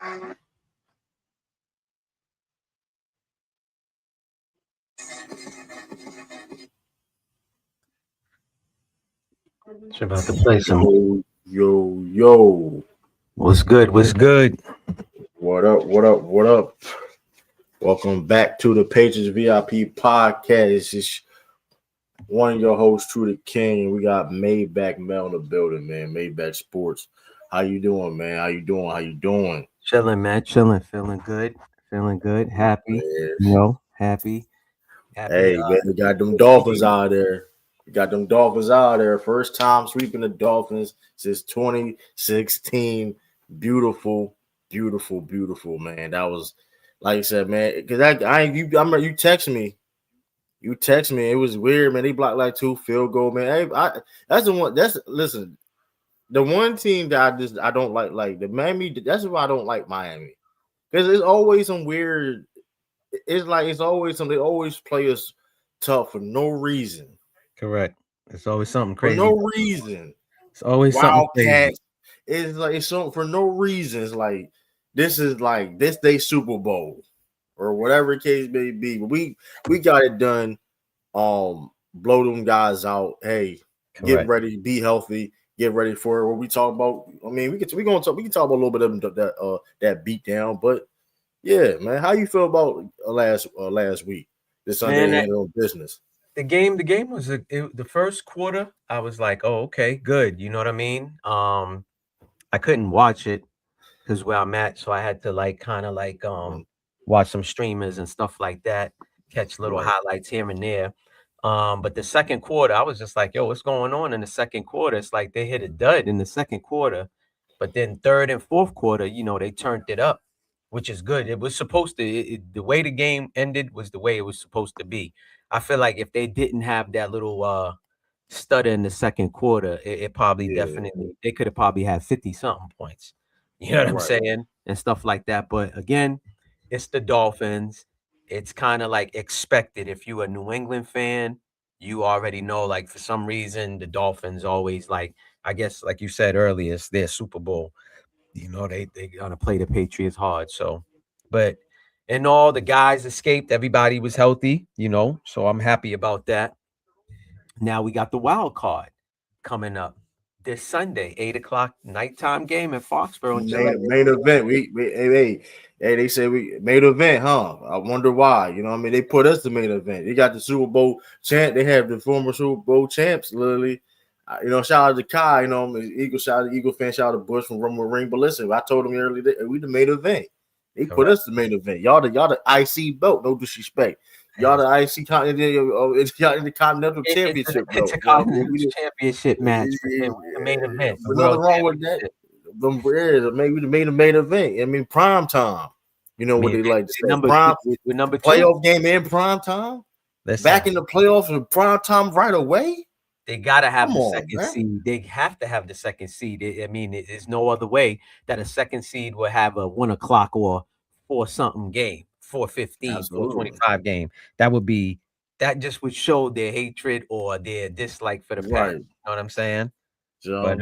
It's about to play some. Yo. What's good? What's good? What up? Welcome back to the Patriots VIP Podcast. It's one of your hosts, True the King, and we got Maybach Mel in the building, man. Maybach Sports. How you doing, man? How you doing? Chilling, man. Chilling. Feeling good. Happy. Happy. Hey, man, we got them Dolphins out there. First time sweeping the Dolphins since 2016. Beautiful, man. That was, like I said, man, because I remember you texted me. It was weird, man. They blocked like 2 field goal, man. That's the one. Listen. The one team that I don't like the Miami. That's why I don't like Miami, because it's always some weird. It's always something. They always play us tough for no reason. Correct. It's always something crazy. For no reason. It's always Wildcard. It's like something for no reason. It's like this day Super Bowl or whatever the case may be. But we got it done. Blow them guys out. Hey, correct. Get ready, be healthy. Get ready for what we talk about. I mean, we can talk about a little bit of that beat down, but yeah, man. How you feel about last week? This Sunday business. The game was the first quarter. I was like, oh, okay, good. You know what I mean? I couldn't watch it because where I'm at, so I had to watch some streamers and stuff like that, catch little highlights here and there. But the second quarter, I was just like, yo, what's going on in the second quarter? It's like they hit a dud in the second quarter, but then third and fourth quarter, they turned it up, which is good. It was supposed to, the way the game ended was the way it was supposed to be. I feel like if they didn't have that little stutter in the second quarter, it probably definitely, they could have probably had 50 something points. You know what I'm saying? And stuff like that. But again, it's the Dolphins. It's kind of like expected. If you're a New England fan, you already know, like, for some reason, the Dolphins always, like, I guess, like you said earlier, it's their Super Bowl. They going to play the Patriots hard. So, but and all the guys escaped. Everybody was healthy, so I'm happy about that. Now we got the wild card coming up this Sunday, 8:00 nighttime game in Foxborough. Main event. Hey, they say we main event, huh? I wonder why. You know what I mean? They put us the main event. They got the Super Bowl champ. They have the former Super Bowl champs, literally. Shout out to Kai. Shout out to Eagle fan. Shout out to Bush from Rumble Ring. But listen, I told them earlier that we the main event. They put us the main event. Y'all the IC belt. No disrespect. Y'all the IC Continental Championship. It's a Continental Championship match. The main event. There's nothing wrong with that. Maybe the main event. I mean, prime time. You know what they like to say. Number two playoff game in prime time. Back in the playoffs in prime time right away. They gotta have the second seed. They have to have the second seed. There's no other way that a second seed will have a 1:00 or 4-something game, 4:15, 4:25 game. That just would show their hatred or their dislike for the past. You know what I'm saying? But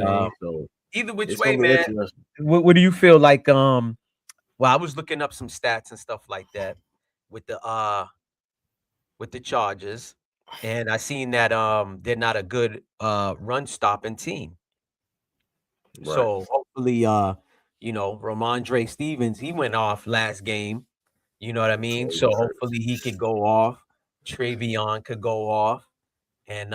either which way, man. What do you feel like? Well, I was looking up some stats and stuff like that with the Chargers. And I seen that they're not a good run stopping team. Right. So hopefully Ramondre Stevens, he went off last game. You know what I mean? So hopefully he could go off. Travion could go off. And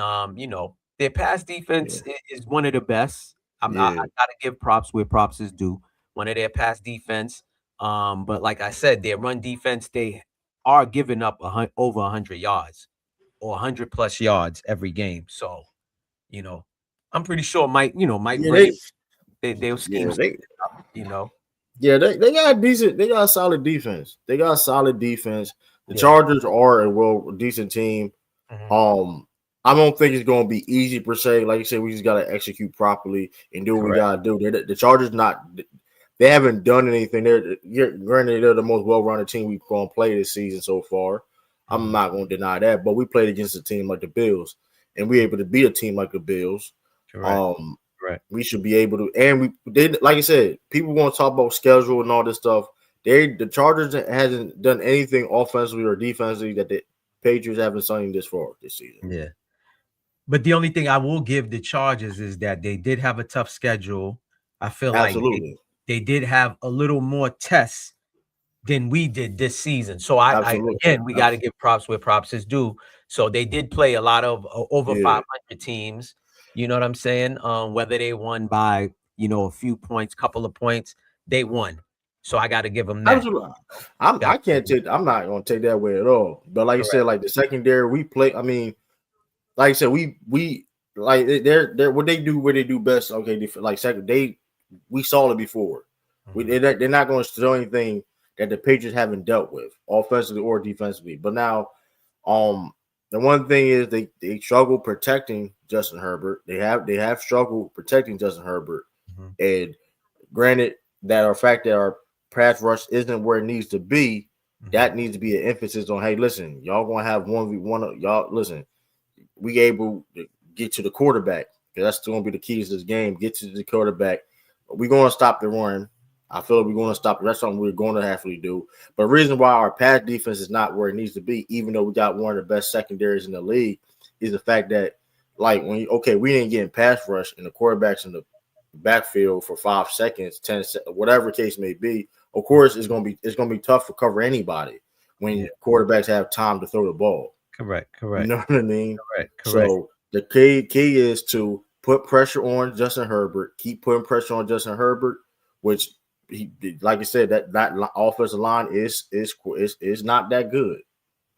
their pass defense is one of the best. I gotta give props where props is due. One of their pass defense. But like I said, their run defense, they are giving up over 100 yards. Or 100 plus yards every game. So, I'm pretty sure Mike Brady, they'll scheme, Yeah, they got decent. They got a solid defense. The Chargers are a decent team. Mm-hmm. I don't think it's going to be easy per se. Like you said, we just got to execute properly and do what we got to do. The Chargers they haven't done anything. Granted, they're the most well-rounded team we've going to play this season so far. I'm not going to deny that, but we played against a team like the Bills, and we were able to beat a team like the Bills. Right. we should be able to. And they, like I said, people want to talk about schedule and all this stuff. The Chargers hasn't done anything offensively or defensively that the Patriots haven't seen this far this season. Yeah. But the only thing I will give the Chargers is that they did have a tough schedule. I feel like Absolutely. they did have a little more tests than we did this season. So I again, we got to give props where props is due. So they did play a lot of over 500 teams. You know what I'm saying? Whether they won by, a few points, couple of points, they won. So I got to give them that. Absolutely. I can't take. I'm not going to take that way at all. But like you said, like the secondary, we play. I mean, like I said, we like they're what they do best. Okay, like second, we saw it before. They're not going to show anything that the Patriots haven't dealt with offensively or defensively. But now, the one thing is they struggle protecting Justin Herbert. They have struggled protecting Justin Herbert. And granted that our fact that our pass rush isn't where it needs to be, that needs to be an emphasis on, hey, listen, y'all gonna have 1v1. Y'all listen, we able to get to the quarterback, because that's still gonna be the key to this game. Get to the quarterback. We're gonna stop the run. I feel like we're going to stop. That's something we're going to have to do. But the reason why our pass defense is not where it needs to be, even though we got one of the best secondaries in the league, is the fact that, like, we didn't get in pass rush and the quarterback's in the backfield for 5 seconds, 10 seconds, whatever case may be. Of course, it's going to be tough to cover anybody when quarterbacks have time to throw the ball. Correct. You know what I mean? Correct. So the key is to put pressure on Justin Herbert, keep putting pressure on Justin Herbert, which – like I said, that offensive line is not that good.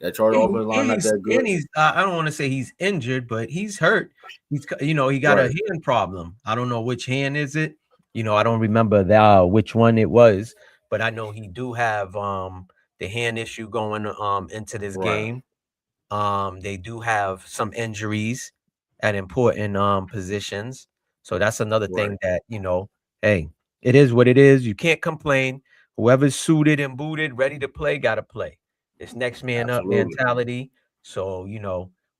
That Charger offensive line not that good. And he's I don't want to say he's injured, but he's hurt. He's he got a hand problem. I don't know which hand is it. I don't remember which one it was, but I know he do have the hand issue going into this game. They do have some injuries at important positions. So that's another thing that, hey, it is what it is. You can't complain. Whoever's suited and booted, ready to play, got to play. It's next man up mentality. So,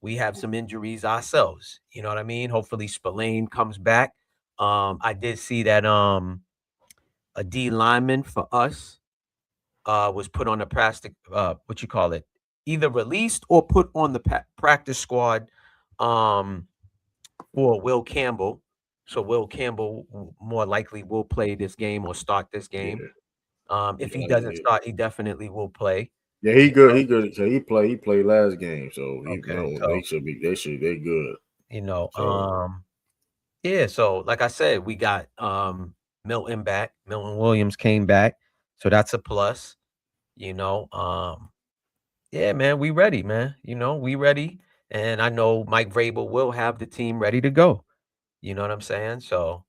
we have some injuries ourselves. You know what I mean? Hopefully Spillane comes back. I did see that a D lineman for us was put on the plastic, either released or put on the practice squad for Will Campbell. So Will Campbell more likely will play this game or start this game. If he doesn't start, he definitely will play. Yeah, he good. He good. So he played last game. So they good. So like I said, we got Milton back. Milton Williams came back. So that's a plus. Man, we ready, man. We ready. And I know Mike Vrabel will have the team ready to go. You know what I'm saying? So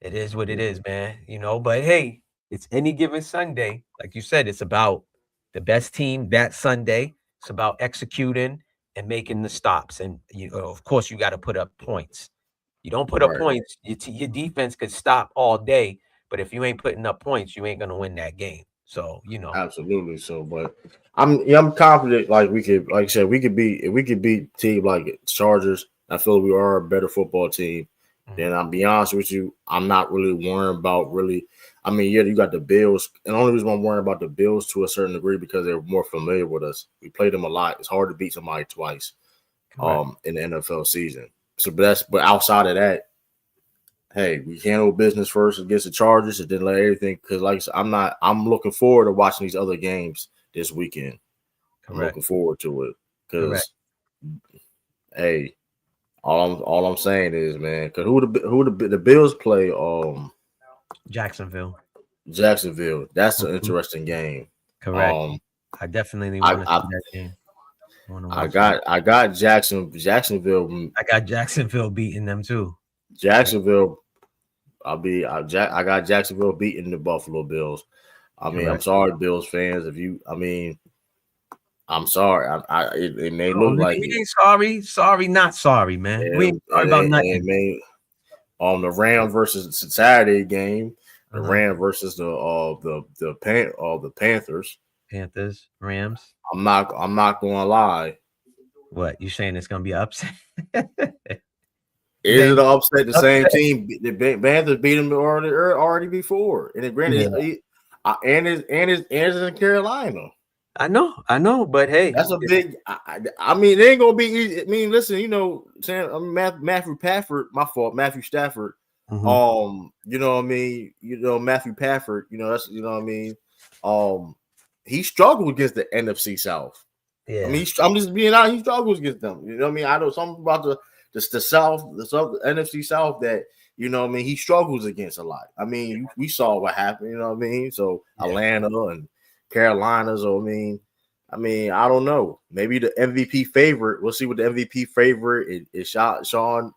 it is what it is, man. But hey, it's any given Sunday. Like you said, it's about the best team that Sunday. It's about executing and making the stops. And, of course, you got to put up points. You don't put up points, your defense could stop all day. But if you ain't putting up points, you ain't going to win that game. So, Absolutely. So, but I'm confident, like I said, we could beat team like Chargers. I feel we are a better football team. Then I'll be honest with you, I'm not really worrying about you got the Bills. And the only reason I'm worrying about the Bills to a certain degree because they're more familiar with us. We played them a lot. It's hard to beat somebody twice in the NFL season. So but outside of that, hey, we handle business first against the Chargers and then let everything, because like I said, I'm looking forward to watching these other games this weekend. I'm looking forward to it because hey, all I'm saying is, man, because who the Bills play? Jacksonville. That's an interesting game. Correct. I definitely want to see that game. I got Jacksonville. I got Jacksonville beating them too. Jacksonville. I got Jacksonville beating the Buffalo Bills. I'm sorry, Bills fans. I'm sorry. It may look like we ain't sorry, not sorry, man. We ain't sorry about nothing. On the Ram versus Saturday game, the Ram versus the Panthers. Panthers, Rams. I'm not gonna lie. What you saying? It's gonna be an upset? Is it upset the same team? The Panthers beat him already before, and then granted, it's in Carolina. I know, but hey, that's a big. I mean, it ain't gonna be easy. I mean, listen, Matthew Stafford. My fault, Matthew Stafford. Mm-hmm. You know what I mean. Matthew Stafford. That's what I mean. He struggled against the NFC South. Yeah, I mean, I'm just being honest. He struggles against them. You know what I mean? I know something about the South, the NFC South that he struggles against a lot. I mean, we saw what happened. You know what I mean? So Atlanta and Carolina. So I mean, I don't know. Maybe the MVP favorite. We'll see what the MVP favorite is. Sean.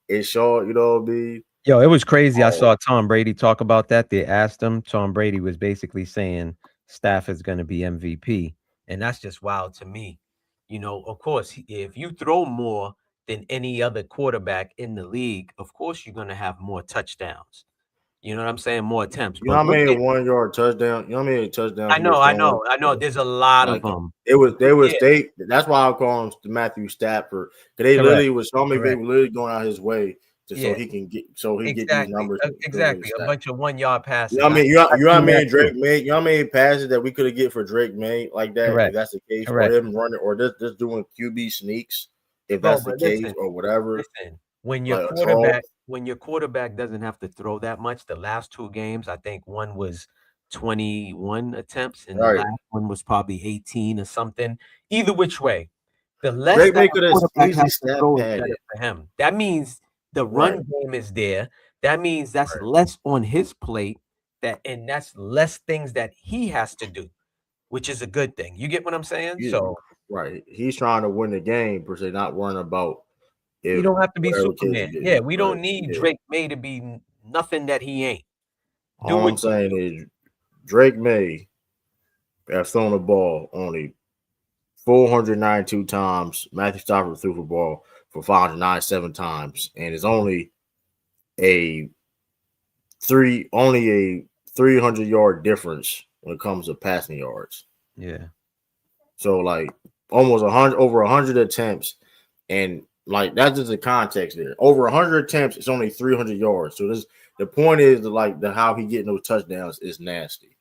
It's Sean. You know what I mean? Yo, it was crazy. I saw Tom Brady talk about that. They asked him. Tom Brady was basically saying Stafford's going to be MVP. And that's just wild to me. Of course, if you throw more than any other quarterback in the league, of course, you're going to have more touchdowns. You know what I'm saying? More attempts. You know how many 1-yard touchdown? You know how many touchdowns? I know. There's a lot of them. That's why I call him Matthew Stafford. Because they literally was Sean McVay was literally going out his way so he can get get these numbers. Exactly. A bunch of 1-yard passes. You know what I mean? You know what I mean? Drake Maye. You know how many passes that we could have get for Drake Maye like that? Correct. If that's the case, or him running, or just doing QB sneaks, if that's the case, or whatever. Listen, when your quarterback doesn't have to throw that much, the last 2 games, I think one was 21 attempts, and the last one was probably 18 or something. Either which way, the less Drake that quarterback has to throw is better for him. That means the run game is there. That means that's less on his plate, and that's less things that he has to do, which is a good thing. You get what I'm saying? Yeah. So he's trying to win the game per se, not worrying about. You don't have to be Superman. Yeah, we don't need Drake Maye to be nothing that he ain't. All I'm saying is Drake Maye has thrown the ball only 492 times. Matthew Stafford threw the ball for 597 times, and it's only a 300-yard difference when it comes to passing yards. Yeah. So like almost over 100 attempts, and like that's just the context there. Over 100 attempts, it's only 300 yards. So the point is that how he getting those touchdowns is nasty.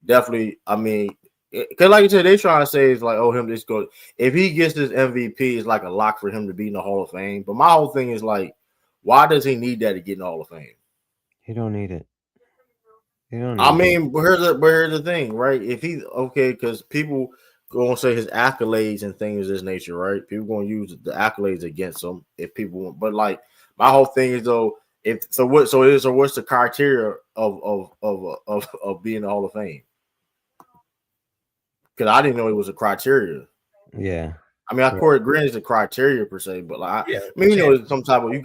Definitely. I mean, because like you said, they trying to say it's like, him just go. If he gets this MVP, it's like a lock for him to be in the Hall of Fame. But my whole thing is like, why does he need that to get in the Hall of Fame? He don't need it. But here's the thing, right? If he because people gonna say his accolades and things of this nature, right? People gonna use the accolades against him if people want. But like my whole thing is though, what's the criteria of being in the Hall of Fame? Because I didn't know it was a criteria. Yeah. I mean, of course, granted, it's a criteria per se, but like it's some type of you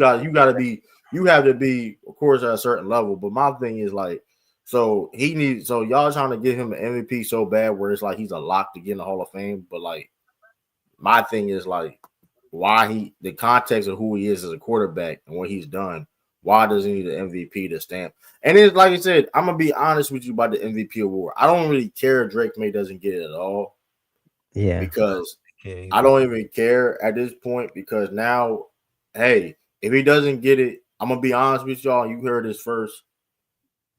have to be, of course, at a certain level. But my thing is like, so y'all trying to give him an MVP so bad where it's like he's a lock to get in the Hall of Fame. But like, my thing is like, why the context of who he is as a quarterback and what he's done. Why does he need an MVP to stamp? And it's like I said, I'm gonna be honest with you about the MVP award. I don't really care if Drake Maye doesn't get it at all. Yeah, because I don't even care at this point. Because now, hey, if he doesn't get it, I'm gonna be honest with y'all. You heard this first.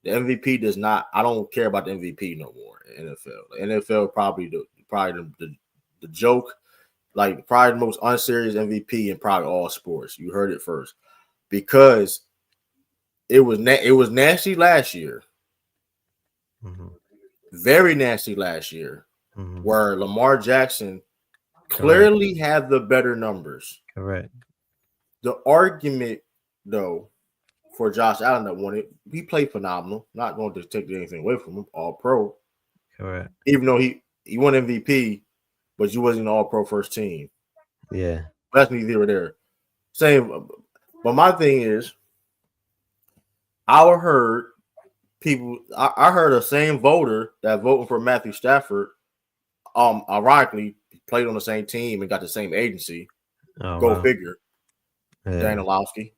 The MVP does not. I don't care about the MVP no more in the NFL. The NFL probably the joke, like probably the most unserious MVP in probably all sports. You heard it first, because it was nasty last year, very nasty last year, where Lamar Jackson clearly had the better numbers. Correct. The argument though for Josh Allen that won it, he played phenomenal. Not going to take anything away from him. All pro. Correct. Even though he won MVP, but you wasn't an all pro first team. Yeah. That's neither here or there. Same. But my thing is, I heard the same voter that voting for Matthew Stafford, ironically, played on the same team and got the same agency. Go figure. Yeah. Dan Orlovsky.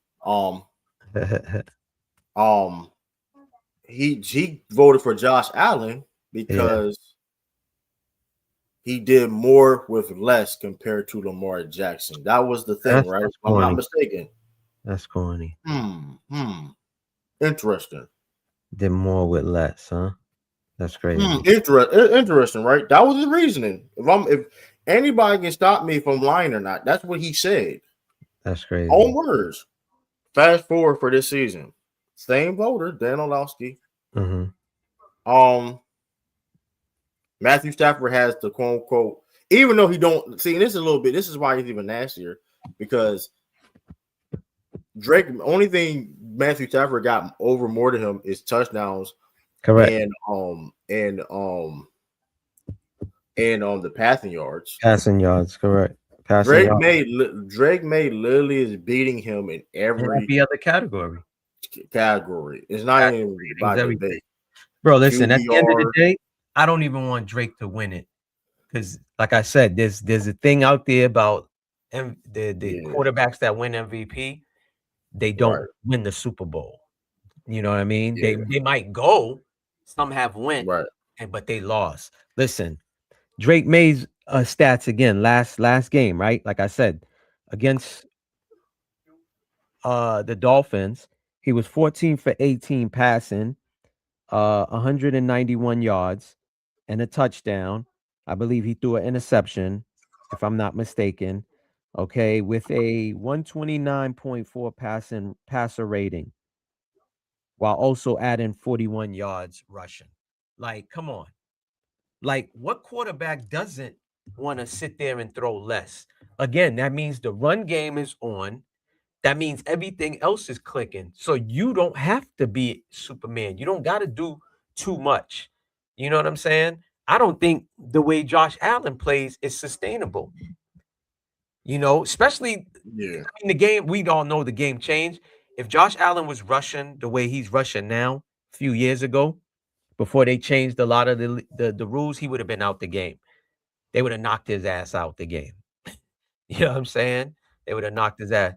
He voted for Josh Allen because he did more with less compared to Lamar Jackson. That was the thing, right? If I'm not mistaken. That's corny. Interesting. Did more with less, huh? That's crazy. Interesting, right? That was his reasoning. If anybody can stop me if I'm lying or not, that's what he said. That's crazy. Own words. Fast forward for this season. Same voter, Dan Orlovsky. Matthew Stafford has the quote unquote, even though he don't see, and this is a little bit, this is why he's even nastier, because Drake, only thing Matthew Stafford got over more to him is touchdowns. Correct. And the passing yards. Passing yards, correct. Drake Maye literally is beating him in every other category. It's not even by debate. Bro, listen, at the end of the day, I don't even want Drake to win it. Because like I said, there's a thing out there about the quarterbacks that win MVP, they don't win the Super Bowl. You know what I mean? Yeah. They might go, some have went, but they lost. Listen, Drake Maye's stats again, last game, right? Like I said, against the Dolphins, he was 14 for 18 passing, 191 yards and a touchdown. I believe he threw an interception, if I'm not mistaken. Okay, with a 129.4 passer rating, while also adding 41 yards rushing. Like, come on. Like, what quarterback doesn't want to sit there and throw less? Again, that means the run game is on. That means everything else is clicking. So you don't have to be Superman. You don't got to do too much. You know what I'm saying? I don't think the way Josh Allen plays is sustainable. You know, especially in the game, we all know the game changed. If Josh Allen was rushing the way he's rushing now, a few years ago, before they changed a lot of the rules, he would have been out the game. They would have knocked his ass out the game. You know what I'm saying? They would have knocked his ass.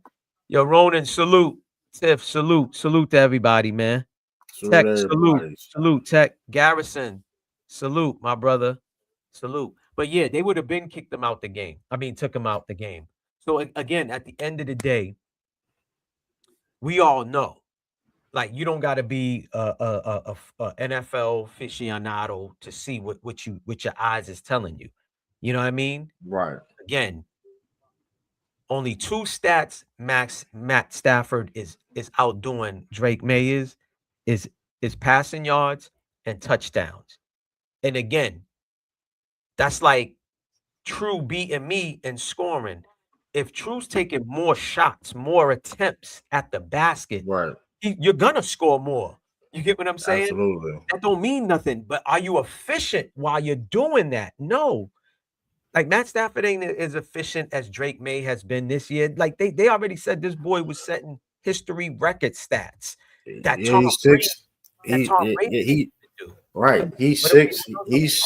Yo, Ronan, salute. Tiff, salute. Salute to everybody, man. Tech, salute. Tech. Garrison, salute, my brother. Salute. But yeah, they would have been kicked him out the game. I mean, took him out the game. So again, at the end of the day, we all know, like, you don't got to be a NFL aficionado to see what your eyes is telling you. You know what I mean? Right. Again, only two stats Matt Stafford is outdoing Drake Maye is passing yards and touchdowns. And again, that's like True beating me in scoring. If True's taking more shots, more attempts at the basket, you're gonna score more. You get what I'm saying? Absolutely. That don't mean nothing. But are you efficient while you're doing that? No. Like, Matt Stafford ain't as efficient as Drake Maye has been this year. Like, they already said this boy was setting history record stats. That yeah, he's six. He's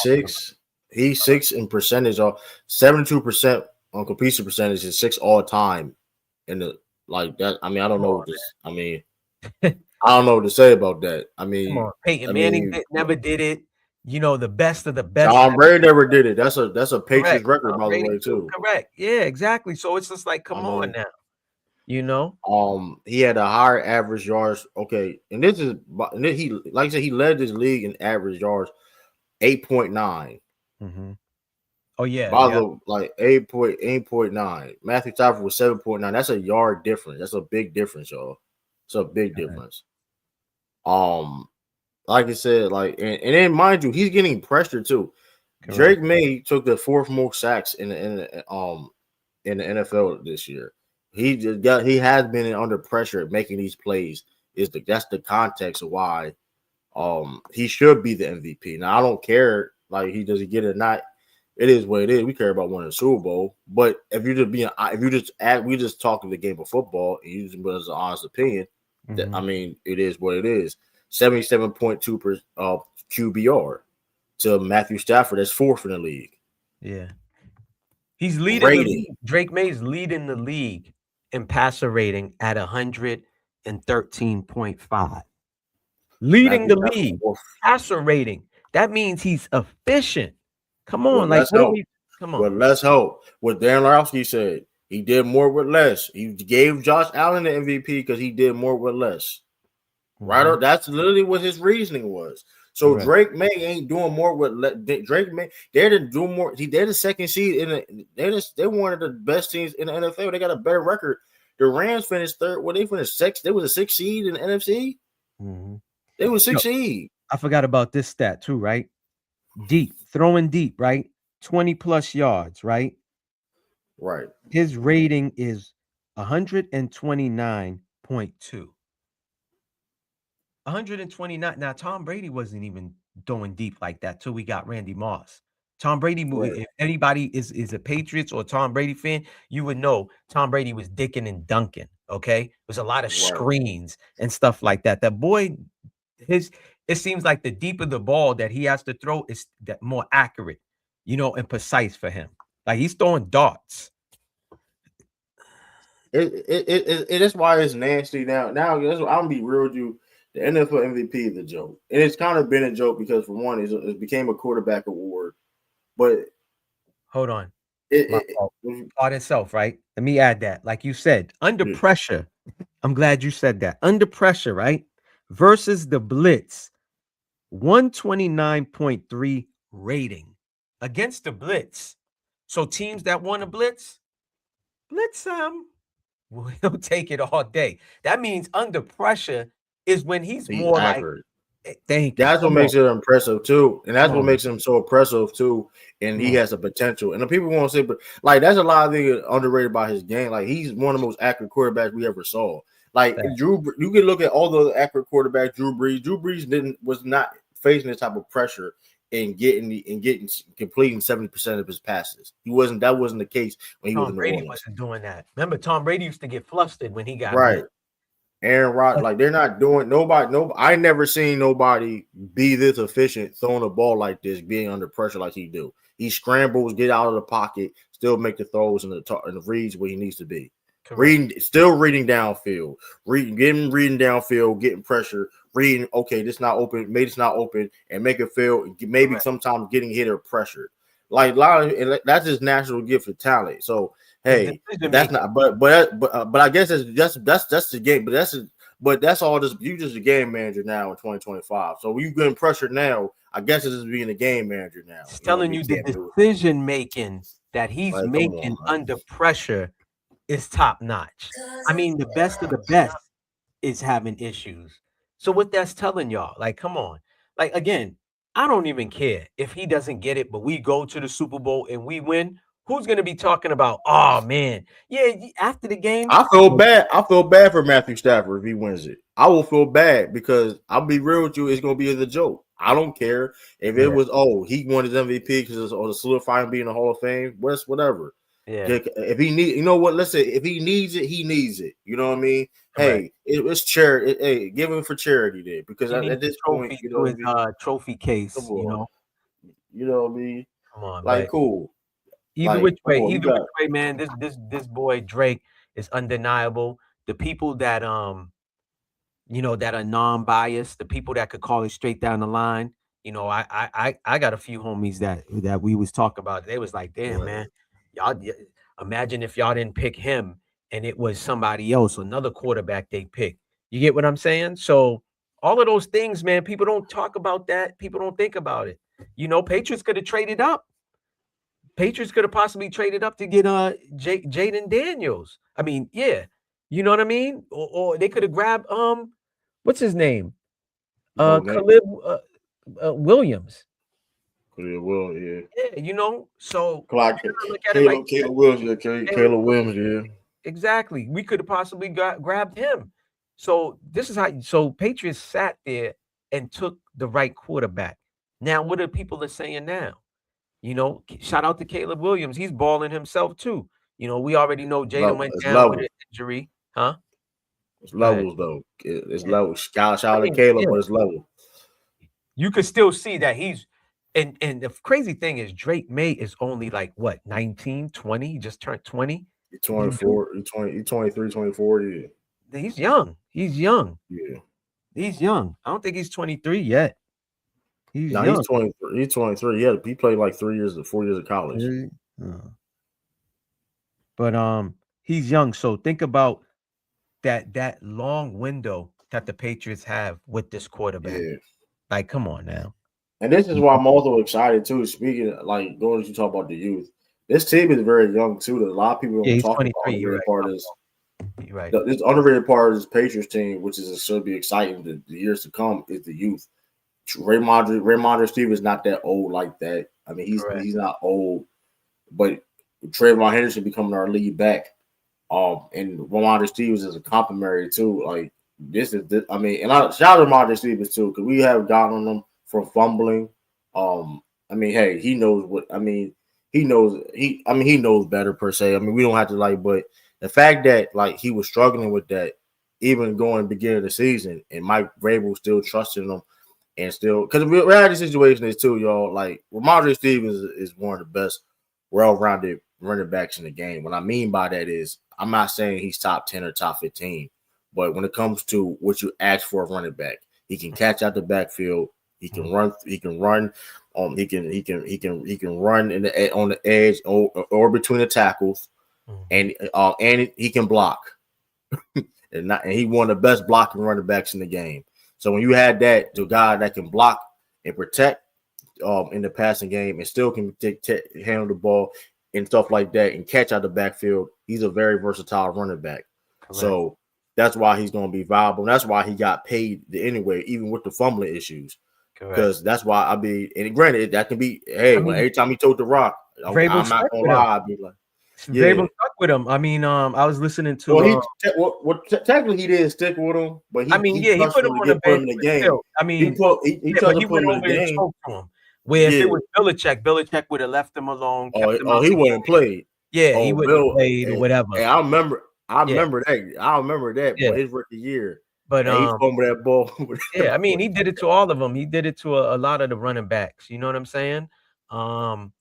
six. He's six in percentage, or 72% on completion percentage, is six all time. In the like that, I mean, I don't know what this. I mean, I don't know what to say about that. I mean, Peyton Manning never did it. You know, the best of the best. Tom Brady never did it. That's a Patriots record, by the way, too. Correct. Yeah, exactly. So it's just like, come on now. You know, he had a higher average yards. Okay, and he, like I said, he led this league in average yards, 8.9. Oh yeah, like 8.9. Matthew Stafford was 7.9. That's a yard difference. That's a big difference, y'all. It's a big difference. Like I said, like, and then mind you, he's getting pressure too. Correct. Drake Maye took the fourth most sacks in the NFL this year. He has been under pressure making these plays. That's the context of why he should be the MVP. Now, I don't care like he doesn't get it or not. It is what it is. We care about winning the Super Bowl. But if we just talking the game of football and you just put us an honest opinion, that, I mean, it is what it is. 77.2 QBR to Matthew Stafford. That's fourth in the league. Yeah. He's leading the league. Drake Maye's leading the league in passer rating at 113.5. Leading the league. Passer rating. That means he's efficient. Come on. Like, Come But on. let's hope. What Dan Orlovsky said, he did more with less. He gave Josh Allen the MVP because he did more with less. Right? That's literally what his reasoning was. So Correct. Drake Maye ain't doing more with Drake Maye. They're to do more. They're the second seed in they're one of the best teams in the NFL. They got a better record. The Rams finished third. Well, they finished sixth. They was a 6th seed in the NFC. They was 6th seed. I forgot about this stat too, right? Throwing deep, right? 20 plus yards, right? Right. His rating is 129.2. 129. Now, Tom Brady wasn't even throwing deep like that till we got Randy Moss. Tom Brady, right. If anybody is a Patriots or Tom Brady fan, you would know Tom Brady was dicking and dunking, okay? There's a lot of screens and stuff like that. That boy, it seems like the deeper the ball that he has to throw is that more accurate, and precise for him. Like he's throwing darts. It is why it's nasty now. Now, I'm gonna be real with you. The NFL MVP is a joke, and it's kind of been a joke because for one, it became a quarterback award. But hold on, part itself, right? Let me add that. Like you said, under pressure. I'm glad you said that. Under pressure, right? Versus the blitz, 129.3 rating against the blitz. So teams that want to blitz we'll take it all day. That means under pressure is when he's more accurate. That's what makes it impressive too, and that's what makes him so impressive too. And he has a potential. And the people won't say, but like that's a lot of things underrated by his game. Like he's one of the most accurate quarterbacks we ever saw. Like you can look at all the accurate quarterbacks. Drew Brees was not facing this type of pressure and completing 70% of his passes. That wasn't the case when he was in the Brady wasn't doing that. Remember, Tom Brady used to get flustered when he got right. Aaron Rodgers, like they're not doing nobody. I never seen nobody be this efficient throwing a ball like this, being under pressure like he do. He scrambles, get out of the pocket, still make the throws and the reads where he needs to be. Correct. Still reading downfield, reading downfield, getting pressure, reading. Okay, this not open, maybe it's not open, and make it feel maybe sometimes getting hit or pressured. Like a lot of that's his natural gift of talent. So. Hey, that's not. But I guess that's the game. But that's all. You just a game manager now in 2025. So you getting pressure now. I guess it's just being a game manager now. It's telling you the decision making that he's making under pressure is top notch. I mean, the best of the best is having issues. So what that's telling y'all, like, come on, like again, I don't even care if he doesn't get it, but we go to the Super Bowl and we win. Who's going to be talking about, oh, man, yeah, after the game? I feel bad. I feel bad for Matthew Stafford if he wins it. I will feel bad because I'll be real with you. It's going to be as a joke. I don't care if it was, he won his MVP because it's the solidifying being in the Hall of Fame. Whatever. Yeah. If he needs, you know what? Let's say if he needs it, he needs it. You know what I mean? Hey, it's charity. Hey, give him for charity there because at this point, you know, his trophy case. You know what I mean? Come on, like cool. Either which way, man. This boy Drake is undeniable. The people that that are non-biased, the people that could call it straight down the line. I got a few homies that we was talking about. They was like, damn, man, y'all imagine if y'all didn't pick him and it was somebody else, another quarterback they picked. You get what I'm saying? So all of those things, man, people don't talk about that. People don't think about it. Patriots could have traded up. Patriots could have possibly traded up to get Jaden Daniels. I mean, yeah, you know what I mean? Or they could have grabbed what's his name? Caleb Williams. Caleb Williams, yeah. So Caleb Williams, yeah. Exactly. We could have possibly grabbed him. So this is how. So Patriots sat there and took the right quarterback. Now, what are people saying now? Shout out to Caleb Williams. He's balling himself too. We already know Jaden went down with an injury, huh? It's levels though. It's levels. Shout out to Caleb, but it's level. You could still see that he's and the crazy thing is Drake Maye is only like what 19, 20. He just turned 20. He's 24. He's 23, 24. Yeah. He's young. Yeah. He's young. I don't think he's 23 yet. He's 23. He's 23. Yeah, he played like 4 years of college. But he's young, so think about that long window that the Patriots have with this quarterback. Yeah. Like, come on now. And this is You why know? I'm also excited too. Speaking like going to talk about the youth, this team is very young too. That a lot of people Yeah, don't he's talk about 23. You're underrated right. part of this. You're right. This underrated part of this Patriots team, which is should be exciting the years to come, is the youth. Raymondre Steve is not that old like that. I mean, Correct. he's not old, but Trayvon Henderson becoming our lead back. And Ramondre Stevens is a complimentary too. Like I mean, and I shout out to Ramondre Stevens too, because we have gotten him from fumbling. I mean, hey, he knows what I mean. He knows he knows better per se. I mean, we don't have to like, but the fact that like he was struggling with that, even going beginning of the season, and Mike Vrabel still trusting him, and still because the reality situation is too, y'all. Like Ramondre Stevens is one of the best well-rounded running backs in the game. What I mean by that is I'm not saying he's top 10 or top 15, but when it comes to what you ask for a running back, he can catch out the backfield, he can run, he can run, he can run on the edge or between the tackles, and he can block. and he one of the best blocking running backs in the game. So when you had that to a guy that can block and protect in the passing game and still can handle the ball and stuff like that and catch out the backfield, he's a very versatile running back. Correct. So that's why he's going to be viable. And that's why he got paid anyway, even with the fumbling issues. Because that's why I be, and granted, that can be, hey, every time he told the rock, I'm not going to lie, I'd be like, Vrabel stuck with him. I mean, I was listening to. Well, technically he didn't stick with him, but he put him on the game. Still, I mean, he tried to put him in the game. Where if it was Belichick would have left him alone. He wouldn't have played. Yeah, he wouldn't have played or whatever. And I remember that. I remember that. Yeah. His rookie year. But he fumbled that ball. I mean, he did it to all of them. He did it to a lot of the running backs. You know what I'm saying? Ronan,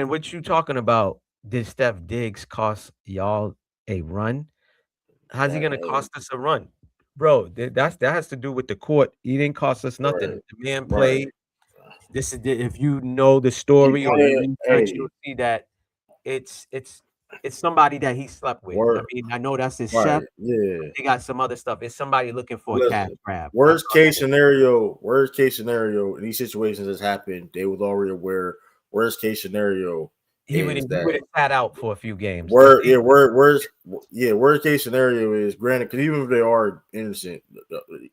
what you talking about? Did Steph Diggs cost y'all a run? How's he gonna cost us a run, bro? That has to do with the court. He didn't cost us nothing. Right. The man played. Right. This is if you know the story or the research, you'll see that it's somebody that he slept with. I mean, I know that's his chef. Yeah, they got some other stuff. It's somebody looking for a cash grab. Worst case scenario in these situations has happened. They was already aware. Worst case scenario. He would have sat out for a few games. Worst case scenario is granted, because even if they are innocent,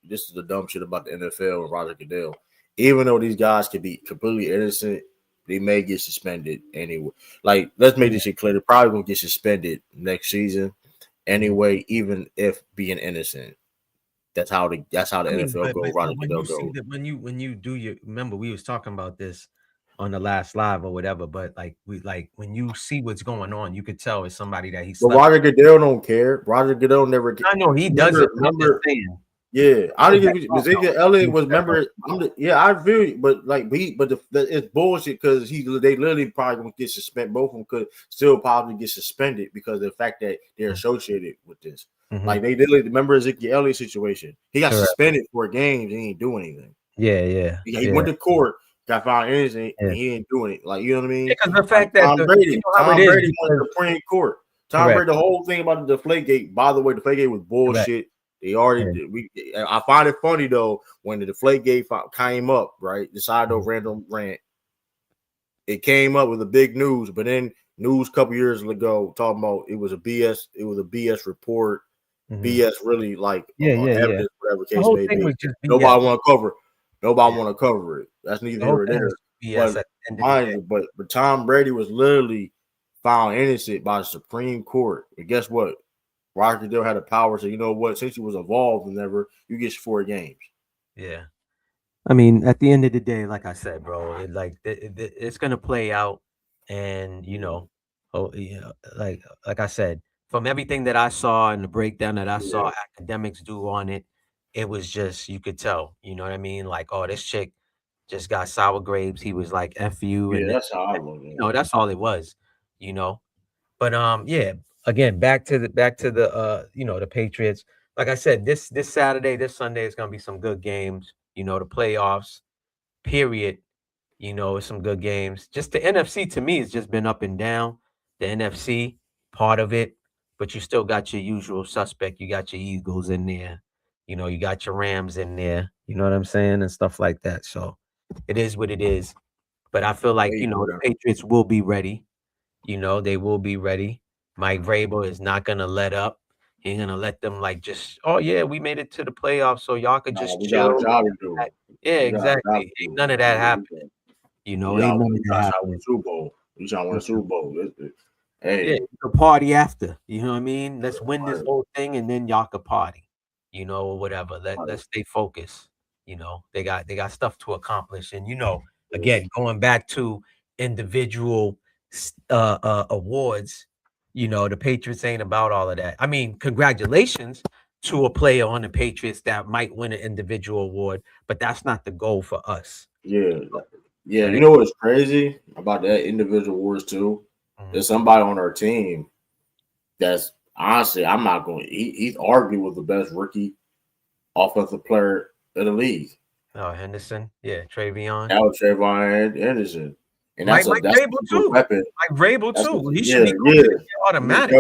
this is the dumb shit about the NFL and Roger Goodell. Even though these guys could be completely innocent, they may get suspended anyway. Like, let's make this shit clear. They're probably gonna get suspended next season anyway, even if being innocent. That's how the NFL goes. Roger Goodell goes. When you do your remember we was talking about this on the last live or whatever, but when you see what's going on, you could tell it's somebody that he's. But Roger Goodell don't care. Roger Goodell never. I know he doesn't. Remember, yeah, I didn't give Ezekiel Elliott was member. I feel you, but it's bullshit because they literally probably gonna get suspended. Both of them could still probably get suspended because of the fact that they're associated with this. Mm-hmm. Like they literally remember Ezekiel Elliott situation. He got suspended for games and he didn't do anything. Yeah. He went to court. Got found innocent, and he ain't doing it. Like, you know what I mean? Because the fact that Tom Brady won the Supreme Court. Tom Brady, the whole thing about the Deflategate. By the way, the Deflategate was bullshit. Correct. They already I find it funny though when the Deflategate came up, right? The Sido random rant. It came up with the big news, but then news a couple years ago talking about it was a BS report. BS really evidence, whatever case may be. Nobody want to cover. Nobody want to cover it. That's neither here nor there. But Tom Brady was literally found innocent by the Supreme Court. And guess what? Roger Goodell had the power to say, you know what? Since he was involved in you get 4 games. Yeah. I mean, at the end of the day, like I said, bro, it's gonna play out, and like I said, from everything that I saw and the breakdown that I saw academics do on it. It was just, you could tell, you know what I mean? Like, oh, this chick just got sour grapes. He was like, F you. Yeah, that's how I look. That's all it was, But again, back to the the Patriots. Like I said, this Saturday, this Sunday is gonna be some good games, the playoffs, period. You know, it's some good games. Just the NFC to me has just been up and down. The NFC part of it, but you still got your usual suspect. You got your Eagles in there. You know, you got your Rams in there. You know what I'm saying, and stuff like that. So it is what it is. But I feel like the Patriots will be ready. You know, they will be ready. Mike Vrabel is not gonna let up. He's gonna let them like just, oh yeah, we made it to the playoffs, so y'all could just We got chill. a job to do. Yeah, We got a job exactly. to Ain't do. none of that happening. You know, ain't none of that Trying to win happening. a Super Bowl. You trying to win a Super Bowl. Yeah, Hey, the party after. You know what I mean? Let's win this right. whole thing and then y'all could party. You know, or whatever. Let's stay focused. You know, they got stuff to accomplish. And again, going back to individual awards, the Patriots ain't about all of that. I mean, congratulations to a player on the Patriots that might win an individual award, but that's not the goal for us. Yeah. Yeah, you Right? know what's crazy about that individual awards too? There's somebody on our team that's honestly, I'm not going. He's arguably was the best rookie offensive player in the league. Oh, Henderson, yeah, Travion. That was Trayvon Anderson, and Mike that's Vrabel a good too. weapon. Mike Vrabel That's too. He should yeah, be automatic.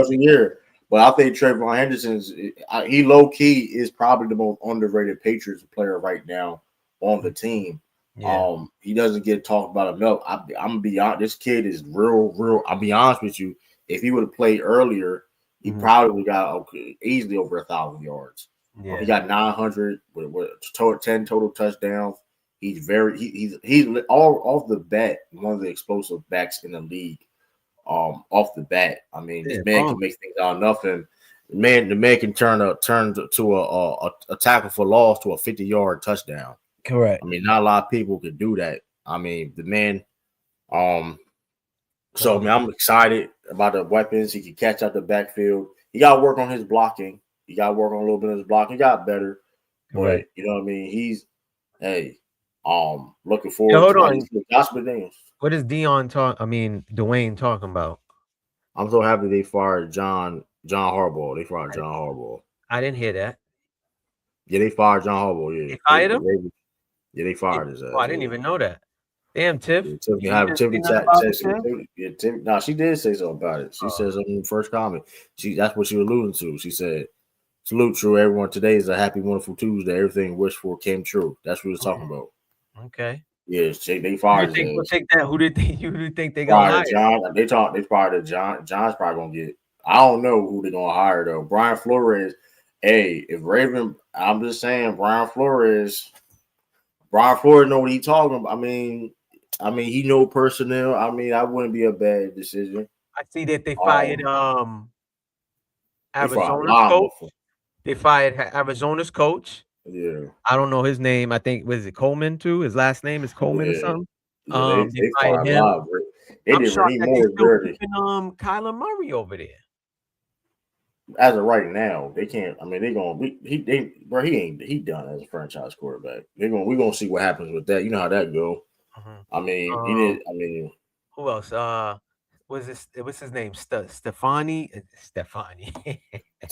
But I think Trayvon Henderson's he low key is probably the most underrated Patriots player right now on the team. Yeah. He doesn't get talked about enough. I'm gonna be honest. This kid is real. I'll be honest with you. If he would have played earlier, he probably would have got easily over 1,000 yards. Yeah. He got 900 with 10 total touchdowns. He's he's all off the bat one of the explosive backs in the league. Off the bat, I mean, this man can make things out of nothing. The man can turn to a tackle for loss to a 50-yard touchdown. Correct. I mean, not a lot of people can do that. I mean, the man. So I mean, I'm excited about the weapons. He can catch out the backfield. He got to work on his blocking. He got to work on a little bit of his blocking. He got better, but you know what I mean. He's looking forward to Josh McDaniels. What is Dwayne talking about? I'm so happy they fired John Harbaugh. They fired John Harbaugh. I didn't hear that. Yeah, they fired John Harbaugh. Yeah, they fired him. They fired his ass. Oh, I didn't even know that. Damn, Tiff. Tiffany no, she did say something about it. She said something in the first comment. That's what she was alluding to. She said, "Salute, true everyone. Today is a happy, wonderful Tuesday. Everything wished for came true." That's what we was talking about. Okay. Yes, they fired him. Who did you think they gonna hire? John. They fired John. John's probably gonna get. I don't know who they're gonna hire though. Brian Flores. Hey, if Raven, I'm just saying, Brian Flores know what he's talking about. I mean, he know personnel. I mean, that wouldn't be a bad decision. I see that they fired Arizona's coach. They fired Arizona's coach. Yeah. I don't know his name. I think was it Coleman too? His last name is Coleman or something. Yeah, they fired him. I'm shocked that they're still keeping Kyler Murray over there. As of right now, they can't. I mean, he done as a franchise quarterback. We're gonna see what happens with that. You know how that go. I mean, he did. I mean, who else? What's his name? Stefani.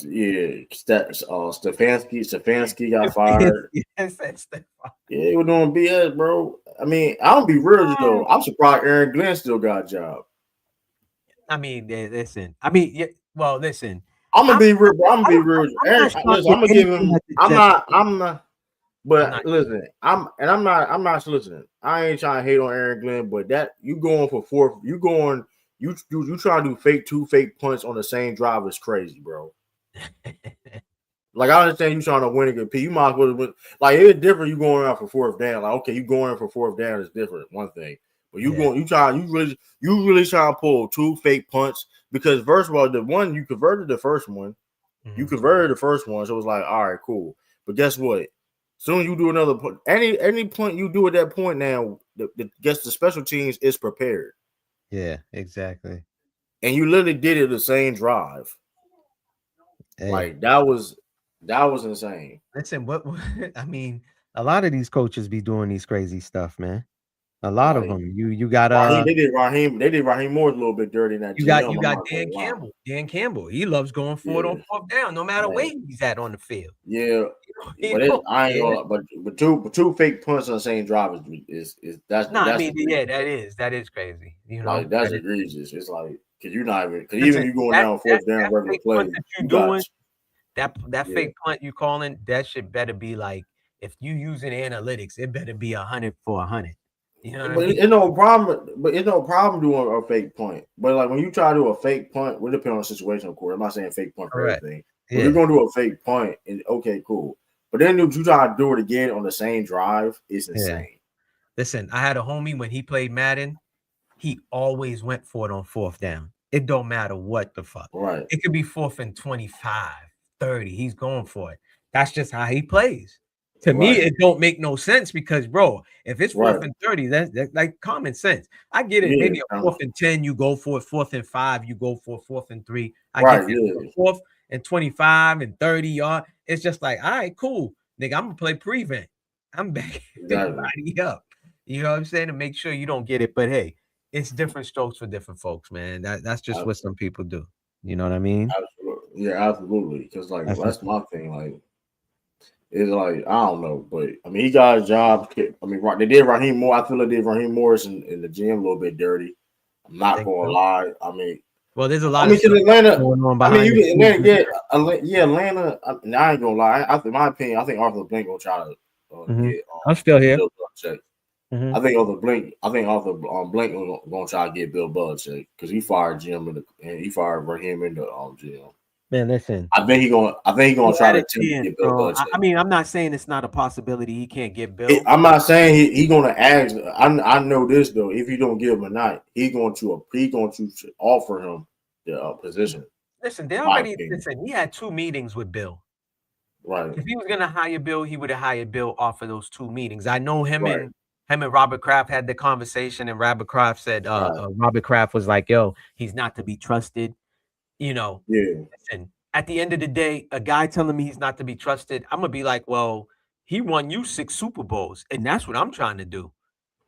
Yeah, Stefanski got fired. Yes, that's Stefani. Yeah, they were doing BS, bro. I mean, I'll be real though. I'm surprised Aaron Glenn still got a job. I mean, listen. I mean, yeah, well, listen. I'm gonna be real. I'm gonna give him. I'm not. But listen, I'm not soliciting. I ain't trying to hate on Aaron Glenn, but that you going for fourth, you trying to do two fake punts on the same drive is crazy, bro. Like I understand you trying to win and compete. You might as well win. Like it's different. You going out for fourth down. Like okay, you going in for fourth down is different. One thing, but you really trying to pull two fake punts because first of all, the one you converted the first one, so it was like all right, cool. But guess what? Soon you do another point. Any point you do at that point now, the special teams is prepared. Yeah, exactly. And you literally did it the same drive. Hey. Like that was insane. Listen, what I mean, a lot of these coaches be doing these crazy stuff, man. A lot of Like them. You got Raheem, they did Raheem Moore a little bit dirty in that GM. you I'm got not gonna Dan lie. Campbell. Dan Campbell. He loves going for it Yeah, on fourth down, no matter where man. he's at on the field. Yeah, He but don't I ain't care. gonna. But two fake punts on the same drive is that's No, I that's mean, egregious. yeah, that is crazy. You know, Like that's that is. egregious. It's like because you're not even because even Listen, you going down fourth down that regular fake punt play, that you you got doing, that yeah. fake punt you calling, that shit better be like, if you using analytics, it better be 100 for 100. You know what I But mean? it's no problem. But it's no problem doing a fake punt. But like when you try to do a fake punt, we depend on the situation, of course. I'm not saying fake punt for Correct. everything. But if Yeah. you're gonna do a fake punt, and okay, cool. But then you try to do it again on the same drive, it's Yeah. insane. Listen, I had a homie when he played Madden, he always went for it on fourth down. It don't matter what the fuck. Right. It could be 4th and 25, 30. He's going for it. That's just how he plays. To me, Right. it don't make no sense because, bro, if it's 4th Right. and 30, that's like common sense. I get it. Yeah. Maybe a 4th and 10, you go for it. 4th and 5, you go for 4th and 3. I get Right. that. Yeah. 4th and 25 and 30 yard. It's just like, all right, cool. Nigga, I'm gonna play prevent. I'm backing Exactly. everybody up. You know what I'm saying? To make sure you don't get it. But hey, it's different strokes for different folks, man. That's just what some people do. You know what I mean? Absolutely. Yeah, absolutely. Because like That's that's my thing. Like it's like I don't know, but I mean he got a job. I mean they did Raheem Moore. I feel they did Raheem Morris in the gym a little bit dirty. I'm not think gonna so. lie. I mean, Well, there's a lot of because stuff Atlanta. going on I mean, behind you the get scenes. Atlanta. Yeah, Atlanta. I ain't gonna lie. In my opinion, I think Arthur Blank gonna try to get I'm still here. Bill Belichick. I think Arthur Blank gonna try to get Bill Belichick because he fired Jim and he fired Raheem in the gym. Man, listen. I think he gonna try to attempt to get Bill bro. Belichick. I mean, I'm not saying it's not a possibility he can't get Bill. I'm not saying he gonna ask. I know this though. If you don't give him a night, he going to offer him the position. Listen, he had 2 meetings with Bill. Right. If he was gonna hire Bill, he would have hired Bill off of those 2 meetings. I know him Right. and Robert Kraft had the conversation, and Robert Kraft said, Robert Kraft was like, "Yo, he's not to be trusted." You know, Yeah. listen, at the end of the day, a guy telling me he's not to be trusted, I'm gonna be like, well, he won you 6 Super Bowls, and that's what I'm trying to do.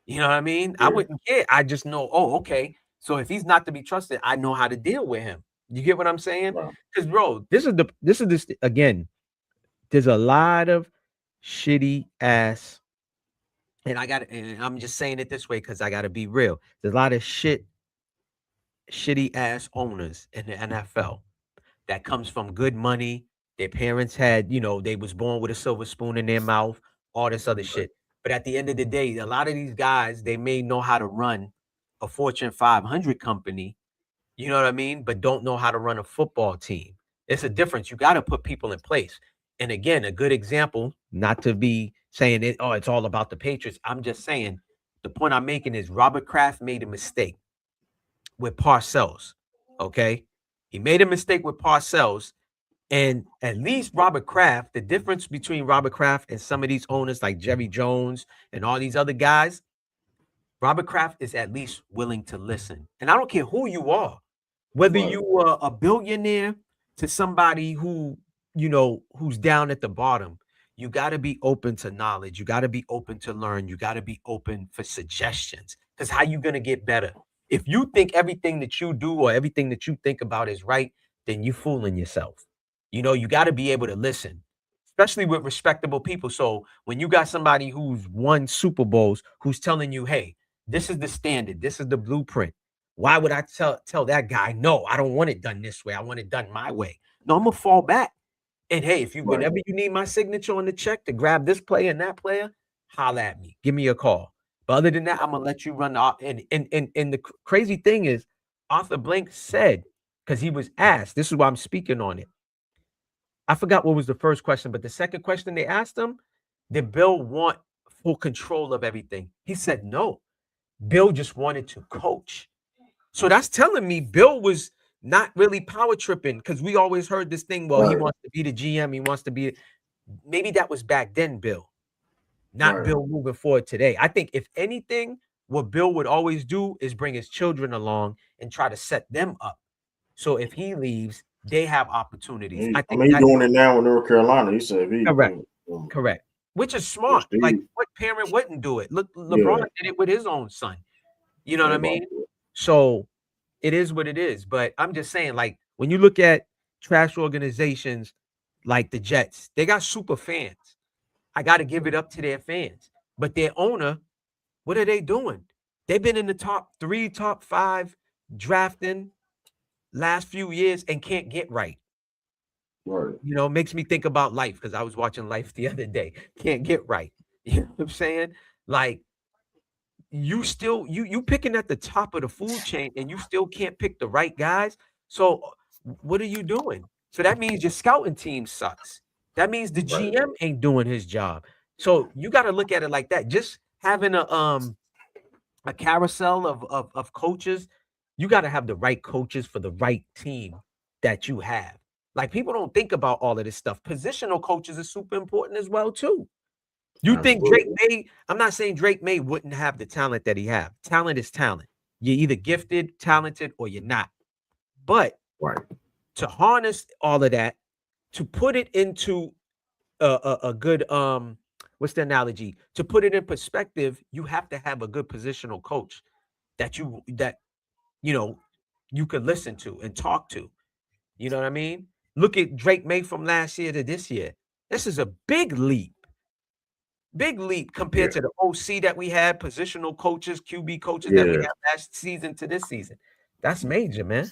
You know what I mean? I Yeah. wouldn't care. I just know, oh, okay. So if he's not to be trusted, I know how to deal with him. You get what I'm saying? Right. Because, bro, this again. There's a lot of shitty ass, and I'm just saying it this way because I gotta be real. There's a lot of shitty ass owners in the NFL that comes from good money. Their parents had, they was born with a silver spoon in their mouth, all this other shit. But at the end of the day, a lot of these guys, they may know how to run a Fortune 500 company, you know what I mean? But don't know how to run a football team. It's a difference. You got to put people in place. And again, a good example, not to be saying it, oh, it's all about the Patriots. I'm just saying the point I'm making is Robert Kraft made a mistake with Parcells. Okay. He made a mistake with Parcells. And at least Robert Kraft, the difference between Robert Kraft and some of these owners like Jerry Jones and all these other guys, Robert Kraft is at least willing to listen. And I don't care who you are, whether Right. you are a billionaire to somebody who's down at the bottom, you got to be open to knowledge. You got to be open to learn. You got to be open for suggestions. Because how you going to get better? If you think everything that you do or everything that you think about is right, then you're fooling yourself. You got to be able to listen, especially with respectable people. So when you got somebody who's won Super Bowls, who's telling you, hey, this is the standard, this is the blueprint. Why would I tell that guy, no, I don't want it done this way. I want it done my way. No, I'm going to fall back. And hey, whenever you need my signature on the check to grab this player and that player, holla at me. Give me a call. But other than that, I'm going to let you run. And the crazy thing is, Arthur Blank said, because he was asked, this is why I'm speaking on it. I forgot what was the first question, but the second question they asked him, did Bill want full control of everything? He said no. Bill just wanted to coach. So that's telling me Bill was not really power tripping because we always heard this thing. Well, he wants to be the GM. He wants to be. Maybe that was back then, Bill, not Bill moving forward today. I think if anything, what Bill would always do is bring his children along and try to set them up. So if he leaves, they have opportunities. I think he's doing it now in North Carolina. He said, correct. which is smart. Like, what parent wouldn't do it? Look, LeBron did it with his own son. You know what I mean? So it is what it is. But I'm just saying, like, when you look at trash organizations like the Jets, they got super fans. I got to give it up to their fans. But their owner, what are they doing? They've been in the top 3, top 5 drafting last few years and can't get right. Right. You know, makes me think about Life because I was watching Life the other day. Can't get right. You know what I'm saying? Like, you still you picking at the top of the food chain and you still can't pick the right guys. So what are you doing? So that means your scouting team sucks. That means the GM ain't doing his job. So you got to look at it like that. Just having a carousel of coaches, you got to have the right coaches for the right team that you have. Like, people don't think about all of this stuff. Positional coaches is super important as well too. You think Drake Maye, I'm not saying Drake Maye wouldn't have the talent that he have. Talent is talent. You're either gifted, talented, or you're not. But to harness all of that, to put it into a good what's the analogy? To put it in perspective, you have to have a good positional coach that you could listen to and talk to. You know what I mean? Look at Drake Maye from last year to this year. This is a big leap. Big leap compared to the OC that we had, positional coaches, QB coaches that we had last season to this season. That's major, man.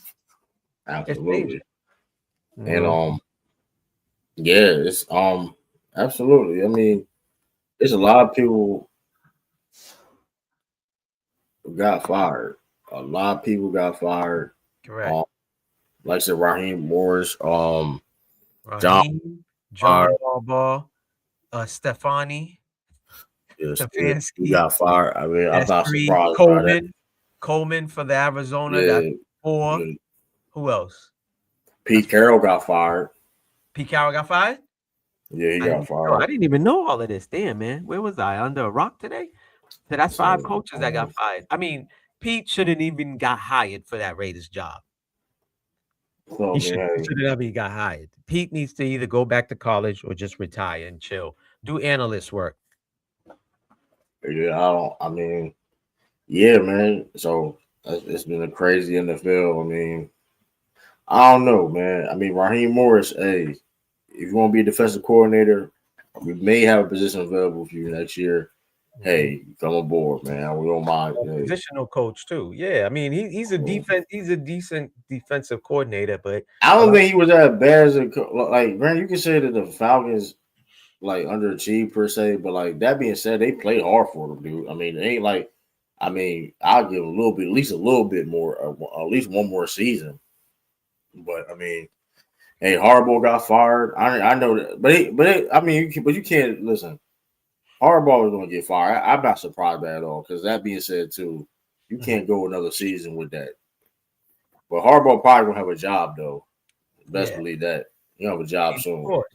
Absolutely. Major. And it's absolutely. I mean, there's a lot of people who got fired. A lot of people got fired. Correct. Like I said, Raheem Morris, John Harbaugh, Stefani. He got fired. I mean, I'm not surprised by that. Coleman for the Arizona. That's 4. Who else? Pete Carroll got fired. Pete Carroll got fired? Yeah, he got fired. I didn't even know all of this. Damn, man. Where was I? Under a rock today? So that's 5 coaches that got fired. I mean, Pete shouldn't even got hired for that Raiders job. He shouldn't have even got hired. Pete needs to either go back to college or just retire and chill. Do analyst work. Yeah, man. So it's been a crazy NFL. I mean, I don't know, man. I mean, Raheem Morris, hey, if you want to be a defensive coordinator, we may have a position available for you next year. Hey, come aboard, man. We don't mind. Positional coach too. Yeah, I mean, he's a defense. He's a decent defensive coordinator, but I don't think he was that bad as like Grant. You can say that the Falcons like underachieved per se, but like that being said, they played hard for them, dude. I mean, it ain't like, I mean, I'll give a little bit, at least a little bit more, at least one more season. But I mean, hey, Harbaugh got fired. I know that, but you can't listen. Harbaugh is going to get fired. I'm not surprised by that at all. Because that being said, too, you can't go another season with that. But Harbaugh probably going to have a job though. Best believe that you have a job soon. Of course.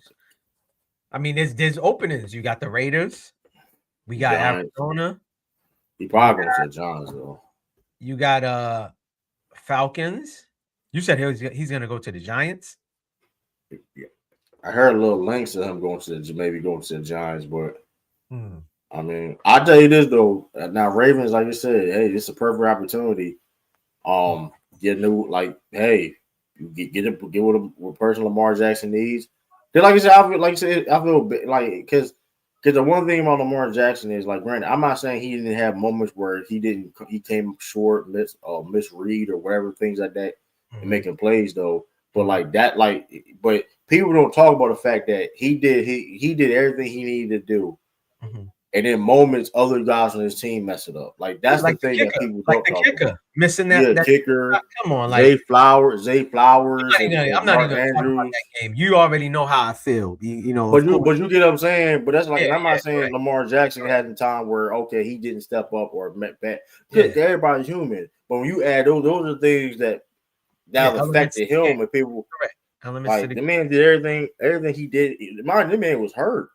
I mean, there's openings. You got the Raiders. We got Arizona. He probably going to the Giants though. You got Falcons. You said he's going to go to the Giants. Yeah. I heard a little links of him going to maybe going to the Giants, but I mean, I'll tell you this though. Now Ravens, like you said, hey, this is a perfect opportunity. Get new, like, hey, you get what person Lamar Jackson needs. Because like I said, I feel like because the one thing about Lamar Jackson is like, granted, I'm not saying he didn't have moments where he came short, misread or whatever things like that, and making plays though. But like that, but people don't talk about the fact that he did everything he needed to do. And in moments, other guys on his team mess it up. Like that's the thing that people don't talk about. Missing that kicker. Come on, Zay Flowers. I'm not even talking about that game. You already know how I feel. You know, but you get what I'm saying. But that's like I'm not saying Lamar Jackson had a time where he didn't step up or met back. Everybody's human. But when you add those are things that affected him and people. Correct. Like the man did everything he did. The man was hurt.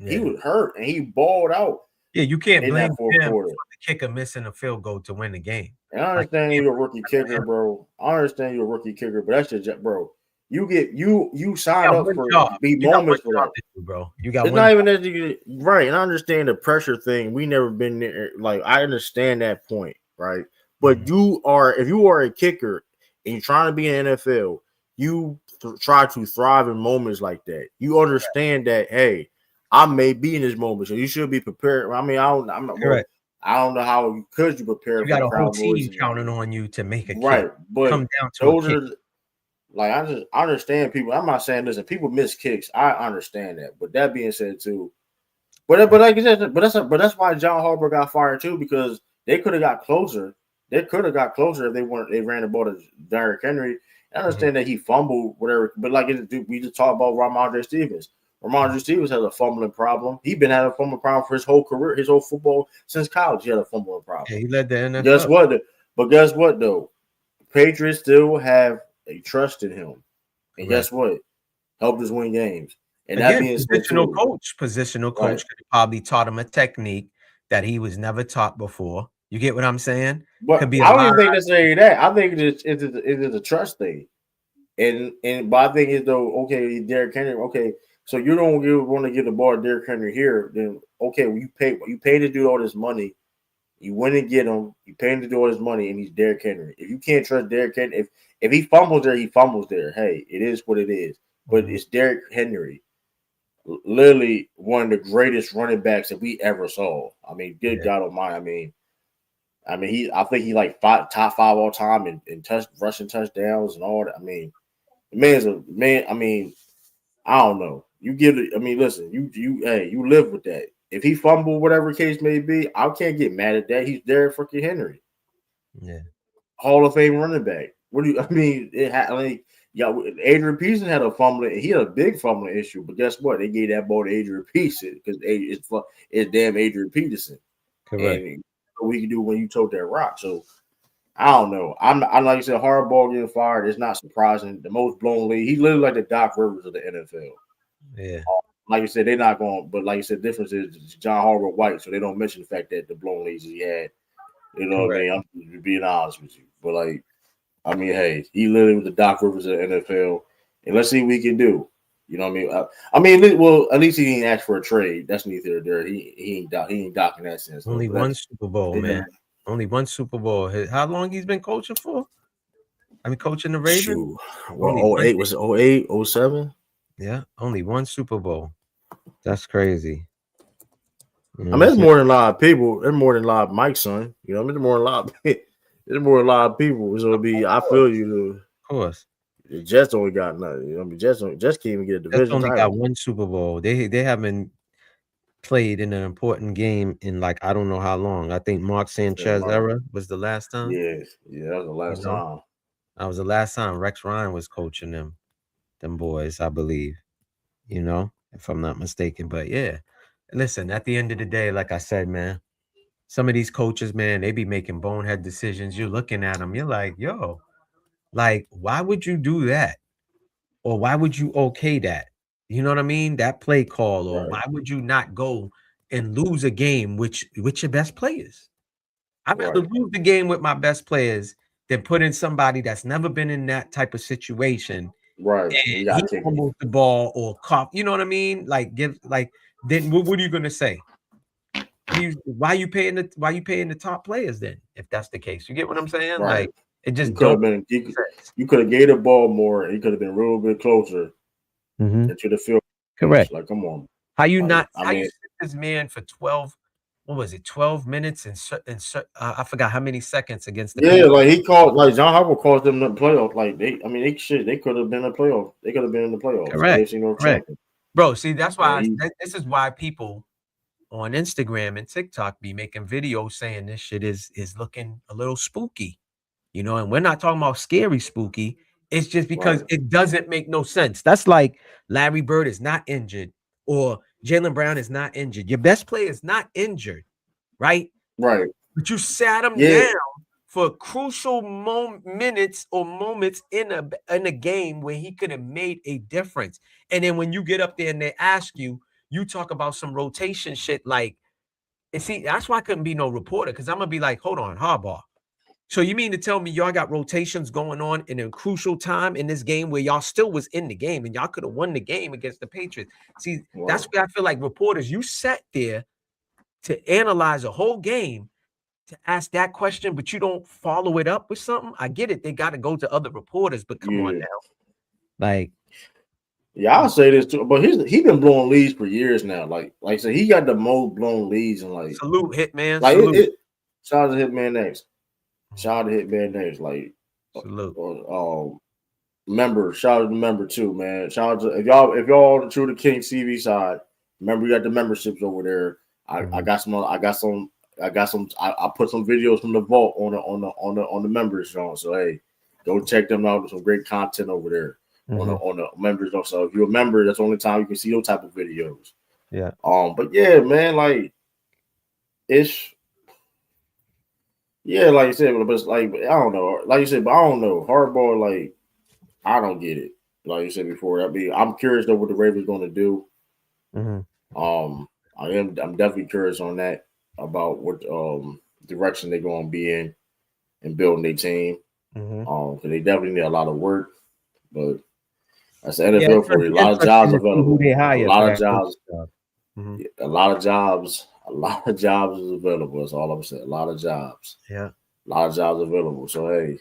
Yeah. He was hurt and he balled out. Yeah, you can't blame him for the kicker missing a field goal to win the game. And I understand you're a rookie kicker, bro. I understand you're a rookie kicker, but that's your job, bro. you signed up for big moments for that, bro. You got it's one not even that you right. And I understand the pressure thing. We never been there. Like I understand that point, right? But if you are a kicker and you're trying to be in the NFL, you try to thrive in moments like that. You understand that, hey, I may be in this moment, so you should be prepared. I mean, I'm not correct. I don't know how you prepare You for got the a whole Cowboys. team counting on you to make a kick. Right, but come down to those a kick. are like I understand people. I'm not saying listen, people miss kicks. I understand that. But that being said, too, but like I said, but that's why John Harbaugh got fired too, because they could have got closer. They could have got closer if they ran the ball to Derrick Henry. I understand that he fumbled, whatever, but like we just talked about Ramondre Stevens. Ramondre Stevens has a fumbling problem. He's been having a fumbling problem for his whole career, his whole football since college. He had a fumbling problem. Yeah, he led the NFL. Guess what though? Patriots still have a trust in him, and guess what? Helped us win games. And again, that being positional coach could have probably taught him a technique that he was never taught before. You get what I'm saying? But could be I don't even think necessarily that. I think it is a trust thing. But I think it's though, okay, Derrick Henry, okay, so you don't want to give the ball to Derrick Henry here, then okay, well, you pay to do all this money, you went and get him, you pay him to do all this money, and he's Derrick Henry. If you can't trust Derrick Henry, if he fumbles there, he fumbles there. Hey, it is what it is. But it's Derrick Henry, literally one of the greatest running backs that we ever saw. I mean, good God Almighty. I mean, I think he like top 5 all time in rushing touchdowns and all that. I mean, the man's a man. I mean, I don't know. You give it. I mean, listen. You live with that. If he fumbled, whatever case may be, I can't get mad at that. He's Derrick fucking Henry. Yeah, Hall of Fame running back. What do you? I mean, Adrian Peterson had a fumbling. He had a big fumbling issue, but guess what? They gave that ball to Adrian Peterson because it's damn Adrian Peterson. correct. And what he can do when you tote that rock. So I don't know. I'm like you said, Harbaugh getting fired is not surprising. The most blown lead. He literally like the Doc Rivers of the NFL. Yeah. Like you said, they're not going. But like you said, the difference is John Harbaugh white, so they don't mention the fact that the blown leads he had. You know what I mean? I'm being honest with you, but like, I mean, hey, he literally was the Doc Rivers of the NFL, and let's see what he can do. You know what I mean? Well, at least he didn't ask for a trade. That's neither there. He ain't Doc in that sense. Only one Super Bowl, man. Only one Super Bowl. How long he's been coaching for? I mean, coaching the Ravens. Well, 08 was it 08, 07? Yeah, only one Super Bowl. That's crazy. I mean, there's more than a lot of people. There's more than a lot of Mike's son. You know, I mean, there's more than a lot of people. So it'll be. I feel you. Of course. The Jets only got nothing. You know, I mean, Jets can't even get a division. Jets only got one Super Bowl. They haven't played in an important game in like I don't know how long. I think Mark Sanchez era was the last time. Yeah, that was the last time. That was the last time Rex Ryan was coaching them boys, I believe. You know, if I'm not mistaken. But yeah, listen. At the end of the day, like I said, man, some of these coaches, man, they be making bonehead decisions. You're looking at them, you're like, yo, like, why would you do that? Or why would you okay that? You know what I mean? That play call, or why would you not go and lose a game with your best players? I'd rather lose the game with my best players than put in somebody that's never been in that type of situation. Right. And he fumbles the ball or cough. You know what I mean? Like, then what are you gonna say? Why you paying the top players then? If that's the case, you get what I'm saying? Right. Like, it just could have been. You could have gave the ball more. And he could have been a little bit closer into the field. Correct. Like, come on. How you sit this man for 12? What was it? 12 minutes and I forgot how many seconds against the Patriots. Like he called, like John Harbaugh caused them the playoff. Like they could have been a playoff. They could have been in the playoffs. Correct. Bro, see, that's why this is why people on Instagram and TikTok be making videos saying this shit is looking a little spooky, you know, and we're not talking about scary spooky. It's just because it doesn't make no sense. That's like Larry Bird is not injured or Jaylen Brown is not injured. Your best player is not injured, right? Right. But you sat him down for crucial minutes or moments in a game where he could have made a difference. And then when you get up there and they ask you, you talk about some rotation shit like, and see, that's why I couldn't be no reporter, because I'm gonna be like, hold on, Harbaugh, So you mean to tell me y'all got rotations going on in a crucial time in this game where y'all still was in the game and y'all could have won the game against the Patriots? See, that's where I feel like reporters, you sat there to analyze a whole game to ask that question, but you don't follow it up with something. I get it. They got to go to other reporters, but come on now. Like, yeah, I'll say this too, but he been blowing leads for years now. Like I said, he got the most blown leads and like salute Hitman. Like salute. Shout out to Hitman next. Shout out to Hitman next. Like salute. Member, shout out to the member too, man. Shout out to if y'all on the True to King TV side, remember we got the memberships over there. I got some. I put some videos from the vault on the members, Sean. So hey, go check them out. There's some great content over there on the members. So if you're a member, that's the only time you can see those type of videos. Yeah. But yeah, man, like it's like you said, but it's like I don't know. Like you said, but I don't know. Hardball, like I don't get it. Like you said before, I'm curious though what the Ravens going to do. I'm definitely curious on that about what direction they're going to be in and building their team. Because they definitely need a lot of work, but that's the NFL for you. A lot of jobs available. A lot of jobs. A lot of jobs. A lot of jobs is available. That's all I'm saying. A lot of jobs. Yeah. A lot of jobs available. So hey.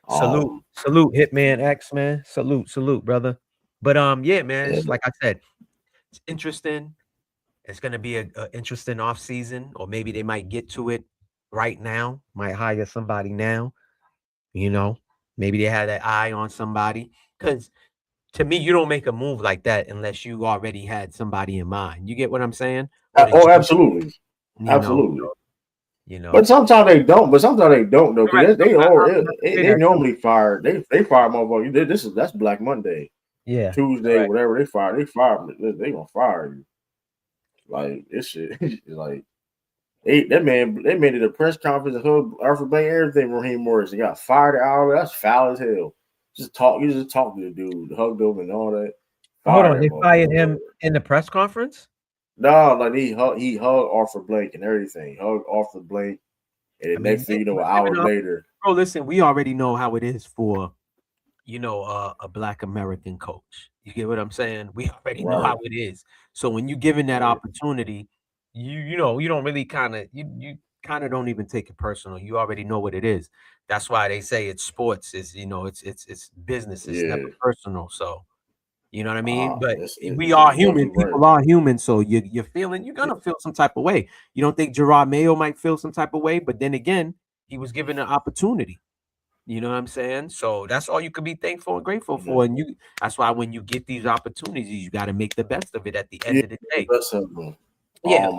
Salute Hitman X, man. Salute, brother. But yeah, man, it's like I said, it's interesting. It's gonna be an interesting off season, or maybe they might get to it right now, might hire somebody now. You know, maybe they had that eye on somebody. Because to me, you don't make a move like that unless you already had somebody in mind. You get what I'm saying? Oh, absolutely. Absolutely. You know, but sometimes they don't. Though. Because they normally fire. They fire motherfuckers. That's Black Monday. Yeah. Tuesday, whatever. They fire. They gonna fire you. Like this shit. Like they made it a press conference and hugged Arthur Blank, everything. Raheem Morris. They got fired out. That's foul as hell. You just talk to the dude, hugged him and all that. Hold on, they fired him in the press conference? No, like he hugged Arthur Blank and everything. Hugged Arthur Blank, and the next thing you know, an hour later. Bro, listen, we already know how it is for, a Black American coach. You get what I'm saying? We already know how it is. So when you're given that opportunity, you don't really you kind of don't even take it personal. You already know what it is. That's why they say it's sports. It's it's business. It's never personal. So. You know what I mean? But we are human. People are human. So you're gonna feel some type of way. You don't think Gerard Mayo might feel some type of way, but then again, he was given an opportunity. You know what I'm saying? So that's all you can be thankful and grateful for. And that's why when you get these opportunities, you got to make the best of it at the end of the day. Yeah,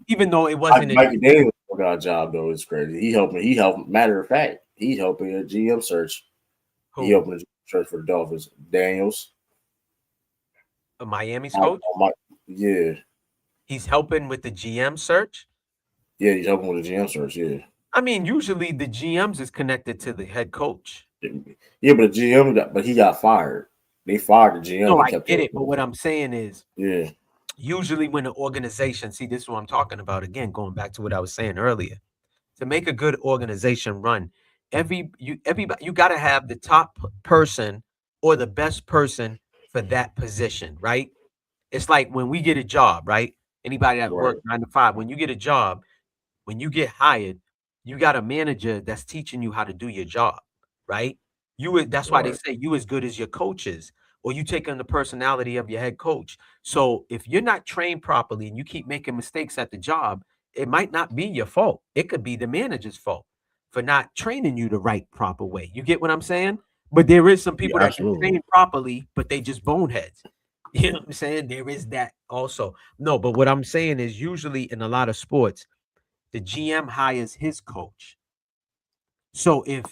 even though it wasn't Mike Daniels got a job though, it's crazy. He helped. Matter of fact, he's helping a GM search. He helping a search for the Dolphins. Daniels. Miami's coach? Yeah. He's helping with the GM search? Yeah, he's helping with the GM search, yeah. I mean, usually the GMs is connected to the head coach. Yeah, but the GM he got fired. They fired the GM. No, I get it, but what I'm saying is yeah. Usually when an organization, see, this is what I'm talking about again, going back to what I was saying earlier. To make a good organization run, you got to have the top person or the best person for that position, right? It's like when we get a job, right? Anybody that works 9 to 5, when you get a job, when you get hired, you got a manager that's teaching you how to do your job, right? That's why they say you as good as your coaches, or you take on the personality of your head coach. So if you're not trained properly and you keep making mistakes at the job, it might not be your fault. It could be the manager's fault for not training you the right proper way. You get what I'm saying? But there is some people that can train properly, but they just boneheads. You know what I'm saying? There is that also. No, but what I'm saying is usually in a lot of sports, the GM hires his coach. So if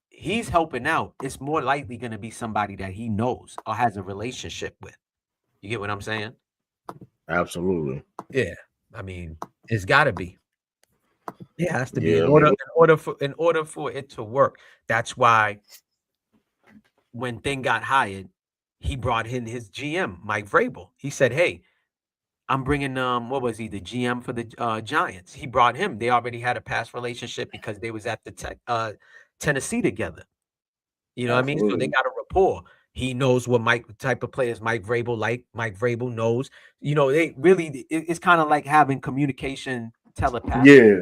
he's helping out, it's more likely going to be somebody that he knows or has a relationship with. You get what I'm saying? Absolutely. Yeah. I mean, it's got to be. It has to be in order for it to work. That's why when Thing got hired, he brought in his GM, Mike Vrabel. He said, "Hey, I'm bringing what was he, the GM for the Giants? He brought him. They already had a past relationship because they was at the Tennessee together. You know what I mean? So they Absolutely. got a rapport. He knows what type of players Mike Vrabel like. Mike Vrabel knows. You know, they really. It's kind of like having communication telepathy, Yeah,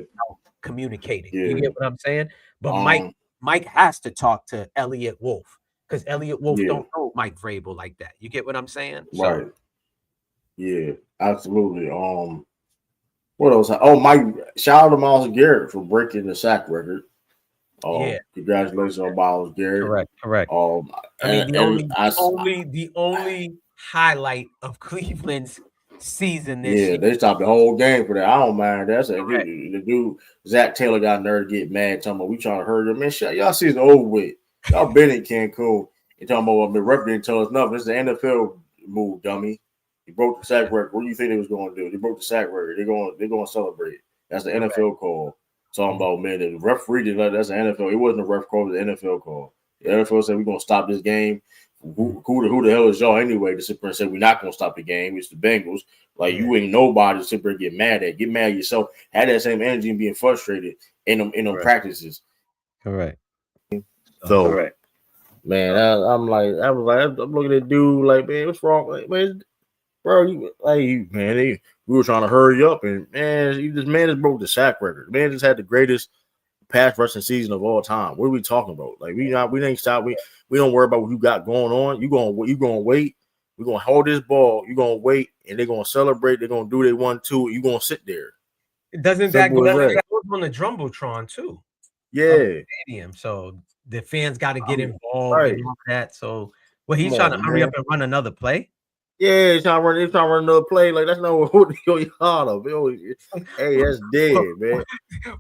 communicating. You yeah. get what I'm saying? But Um, Mike has to talk to Elliot Wolf because Elliot Wolf yeah, don't know Mike Vrabel like that. You get what I'm saying? So right. Yeah, absolutely. What else? Oh, Mike! Shout out to Miles Garrett for breaking the sack record. yeah, Congratulations on Miles Garrett. correct. I mean, And every the only highlight of Cleveland's season this yeah, year. they stopped the whole game for that. I don't mind. Correct. The dude Zach Taylor got nerve to get mad, talking about we trying to hurt him. Man, shut y'all season over with. Y'all been in Cancun. You talking about what the ref didn't tell us nothing. This is the NFL move, dummy. He broke the sack record. What do you think they was going to do? They broke the sack record. They're going to celebrate. That's the NFL call. Talking about, man, the referee didn't let that's the NFL. It wasn't a ref call, it was the NFL call. The NFL said we're gonna stop this game. Who the hell is y'all anyway to sit there and say we're not gonna stop the game? It's the Bengals. Like you ain't nobody to sit there and get mad at. Get mad at yourself. Had that same energy and being frustrated in them practices. Correct. So man, I'm looking at dude like, man, what's wrong? Like, man, bro, we were trying to hurry up and this man just broke the sack record. The man just had the greatest pass rushing season of all time. What are we talking about? Like we ain't stop. We don't worry about what you got going on. You gonna wait. We're gonna hold this ball. You're gonna wait, and they're gonna celebrate. They're gonna do their 1-2. You're gonna sit there. Doesn't that go on the Jumbotron too? Yeah. Stadium. So the fans got to get involved right. and all that. So he's trying to hurry up and run another play. Yeah, he's trying to run another play. Like that's not what y'all. Hey, that's dead, man.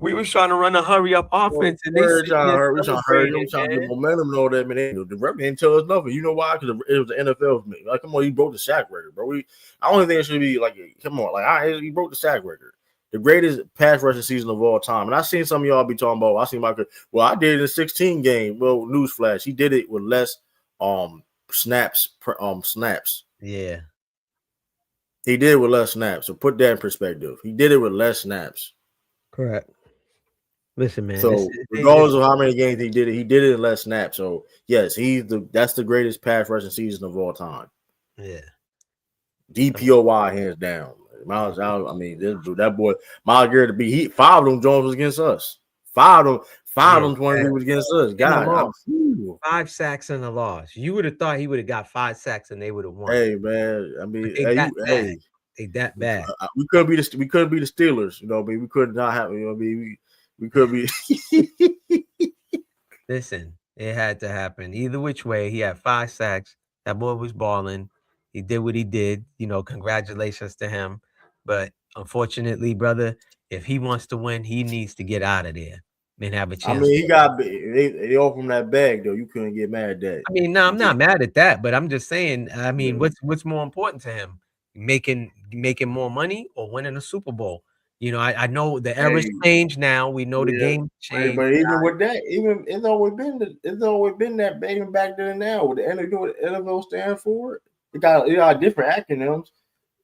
We was trying to run a hurry up offense, and we're trying to hurry. We're trying to get momentum and all that. Man, the ref didn't tell us nothing. You know why? Because it was the NFL. Like, come on, you broke the sack record, bro. I don't think it should be like, come on, like you broke the sack record. The greatest pass rushing season of all time. And I seen some of y'all be talking about. I seen Michael. Well, I did it in 16 game. Well, newsflash, he did it with less snaps. Yeah. He did it with less snaps. So put that in perspective. He did it with less snaps. Correct. Listen, man. So regardless of how many games he did it in less snaps. So yes, that's the greatest pass rushing season of all time. Yeah. DPOY hands down. Miles, I mean, that boy Miles Garrett to be 5 of them Jones was against us. 5 of them 20 was against us. God, 5 sacks and a loss. You would have thought he would have got 5 sacks and they would have won. Hey man, I mean, they that bad. We couldn't be the Steelers, you know. But we could not have, you know. I mean, we could be. Listen, it had to happen either which way. He had 5 sacks. That boy was balling. He did what he did. You know, congratulations to him. But unfortunately, brother, if he wants to win, he needs to get out of there and have a chance. I mean, they offer him that bag though. You couldn't get mad at that. I mean, no, I'm not mad at that, but I'm just saying. I mean, what's more important to him, making more money or winning a Super Bowl? You know, I know the era's changed now. We know the game changed. But even with that, it's always been that even back then and now. With the NFL stand for it, it got different acronyms.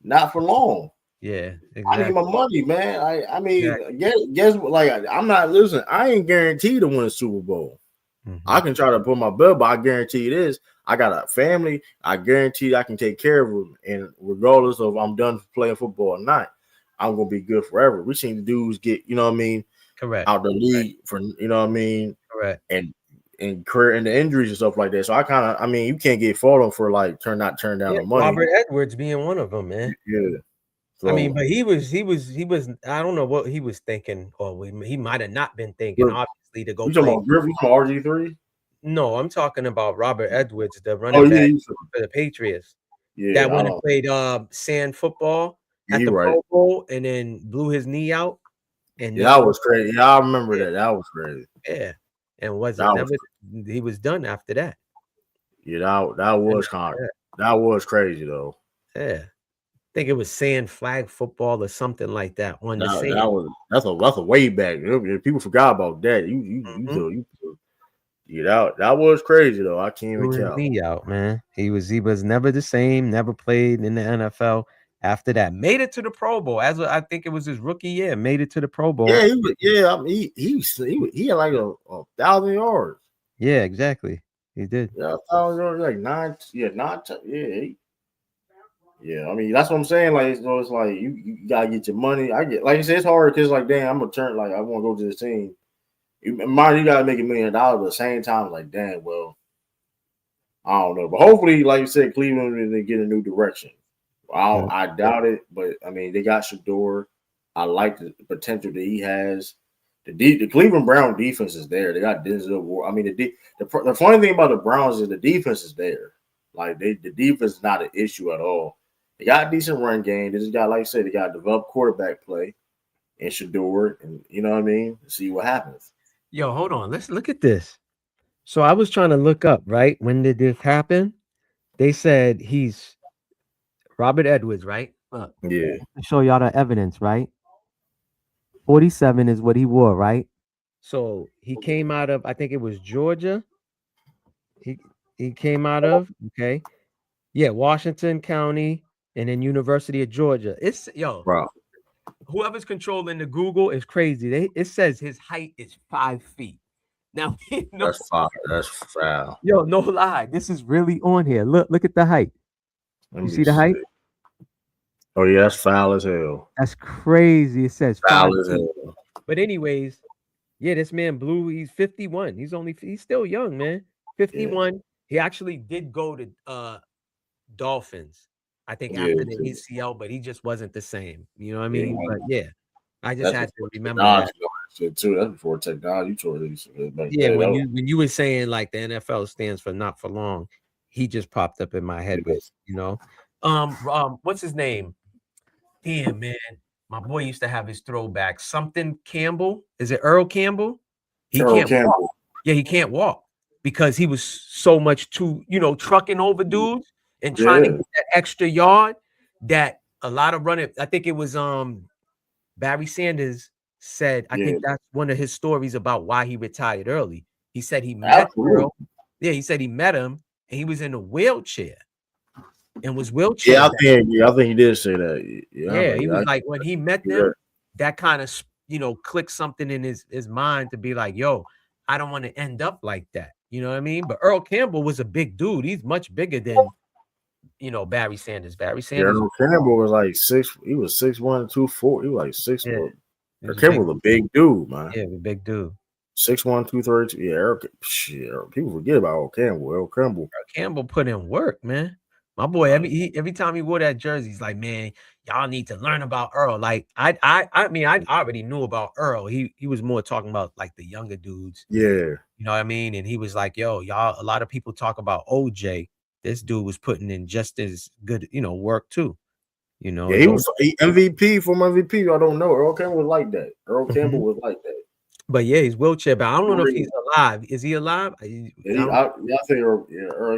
Not for long. Yeah, exactly. I need my money, man. I mean, guess what? Like, I'm not listening. I ain't guaranteed to win a Super Bowl. I can try to put my bill, but I guarantee you this. I got a family. I guarantee I can take care of them. And regardless of I'm done playing football or not, I'm going to be good forever. We seen the dudes get, you know what I mean? Correct. Out the league for, you know what I mean? Correct. And career and the injuries and stuff like that. So I mean, you can't get fault on for like turn down the money. Robert Edwards being one of them, man. Yeah. So, I mean, but he was. I don't know what he was thinking, or he might have not been thinking. Obviously, to go. You talking about Griffin from RG3? No, I'm talking about Robert Edwards, the running back for the Patriots. Yeah, that went and played sand football at the Pro Bowl, and then blew his knee out. And that was crazy. Yeah, I remember that. That was crazy. Yeah, and he was done after that. Yeah, that was crazy though. Yeah. I think it was sand flag football or something like that. That's a way back. People forgot about that. That was crazy though. I can't even count. Knee out, man. He was never the same. Never played in the NFL After that, made it to the Pro Bowl. I think it was his rookie year. Made it to the Pro Bowl. Yeah, I mean, he had like a 1,000 yards. Yeah, exactly. He did. Yeah, 1,000 yards, like nine. Yeah. I mean, that's what I'm saying. Like, it's like you gotta get your money. I get, like you said, it's hard because like, damn, I'm gonna turn. Like, I want to go to this team. You gotta make $1 million, but at the same time, like, damn, well, I don't know. But hopefully, like you said, Cleveland they get a new direction. I doubt it, but I mean, they got Shador. I like the potential that he has. The Cleveland Brown defense is there. They got Denzel Ward. I mean, the funny thing about the Browns is the defense is there. Like the defense is not an issue at all. They got a decent run game. They just got, like I said, they got developed quarterback play and Shador, and you know what I mean. See what happens. Yo, hold on. Let's look at this. So I was trying to look up, right? When did this happen? They said he's Robert Edwards, right? Look, Yeah. show y'all the evidence, right? 47 is what he wore, right? So he came out of, I think it was Georgia. He came out of, okay. Yeah, Washington County and then University of Georgia. It's Bro. Whoever's controlling the Google is crazy. It says his height is 5 feet. Now that's foul. That's foul. Yo, no lie. This is really on here. Look at the height. You see the height? Oh yeah, that's foul as hell. That's crazy. It says foul as hell. But anyways, yeah, this man Blue, he's 51. He's still young, man. 51. Yeah. He actually did go to Dolphins, I think, after the ACL, but he just wasn't the same. You know what I mean? But yeah, I just had to remember that. Shit too. That's before technology. Yeah, when you were saying like the NFL stands for not for long, he just popped up in my head with, you know. What's his name? Damn, man. My boy used to have his throwback. Something Campbell. Is it Earl Campbell? He can't walk. Yeah, he can't walk because he was so much too, trucking over dudes and trying to get that extra yard that a lot of running. I think it was Barry Sanders said, I think that's one of his stories about why he retired early. He said he met Earl. Yeah, he said he met him and he was in a wheelchair. And was wheelchair. Yeah, I think he did say that. Yeah, he was like when he met them, that kind of clicked something in his mind to be like, yo, I don't want to end up like that. You know what I mean? But Earl Campbell was a big dude. He's much bigger than Barry Sanders. Barry Sanders. Earl Campbell was like 6. He was 6'1", 240. He was like 6 foot. Earl Campbell was a big dude, man. Yeah, a big dude. 6'1", 232. Yeah, people forget about Earl Campbell. Earl Campbell put in work, man. My boy, every time he wore that jersey, he's like, man, y'all need to learn about Earl. Like, I mean, I already knew about Earl. He was more talking about like the younger dudes. Yeah. You know what I mean? And he was like, yo, y'all, a lot of people talk about OJ. This dude was putting in just as good, work too. Yeah, he was MVP, former MVP. I don't know. Earl Campbell was like that. Earl Campbell was like that. But yeah, he's wheelchair bound. I don't know if he's alive. Is he alive? I think Earl,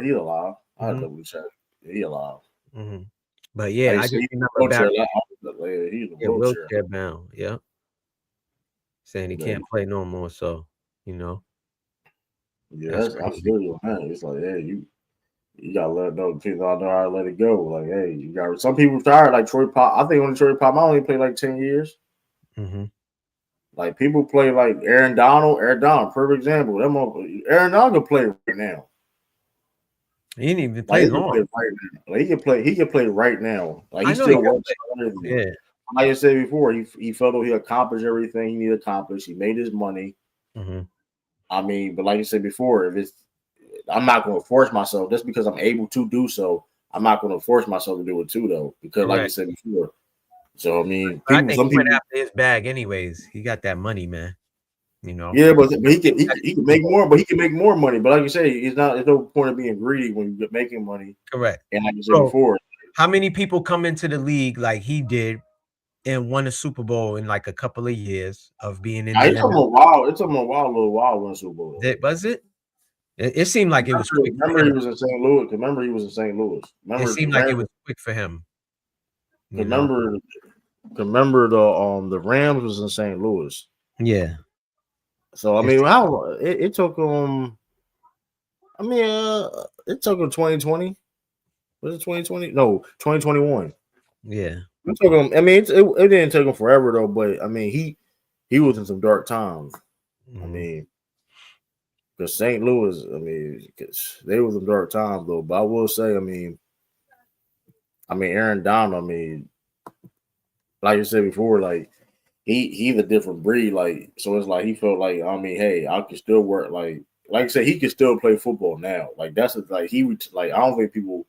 he's alive. I double check. He alive. Mm-hmm. But yeah, I just remember he's wheelchair bound. Yeah, saying he can't play no more. So Yeah, I feel you, man. It's like, hey, you gotta let know people know how to let it go. Like, hey, you got some people tired. Like Troy Pop, I think Troy Pop only played like 10 years. Mm-hmm. Like people play like Aaron Donald, perfect example. Aaron Donald can play right now. He didn't even play long. He can play right now. Like he still works. Yeah. Like I said before, he felt he accomplished everything he needed to accomplish. He made his money. Mm-hmm. I mean, but like I said before, I'm not going to force myself just because I'm able to do so. I'm not going to force myself to do it too, though, because like I said before. So I mean, I think he went after his bag anyways. He got that money, man. Yeah, but he can make more, but he can make more money. But like you say, there's no point of being greedy when you're making money. Correct. And like you said before, how many people come into the league like he did and won a Super Bowl in like a couple of years of being in? It took him a while. It took him a while to win a Super Bowl. Was it? It seemed like it was quick. Remember, he was in St. Louis. It seemed like it was quick for him. Remember the Rams was in St. Louis. Yeah. So I mean, it took him. It took him 2020. Was it 2020? No, 2021. Yeah. It took him. I mean, it didn't take him forever though. But I mean, he was in some dark times. I mean, because St. Louis, I mean, because they was in dark times though. But I will say, I mean, Aaron Donald. I mean, like you said before, like he's a different breed. Like, so it's like he felt like, I mean, hey, I can still work. Like I said, he can still play football now. Like that's like he would like. I don't think people.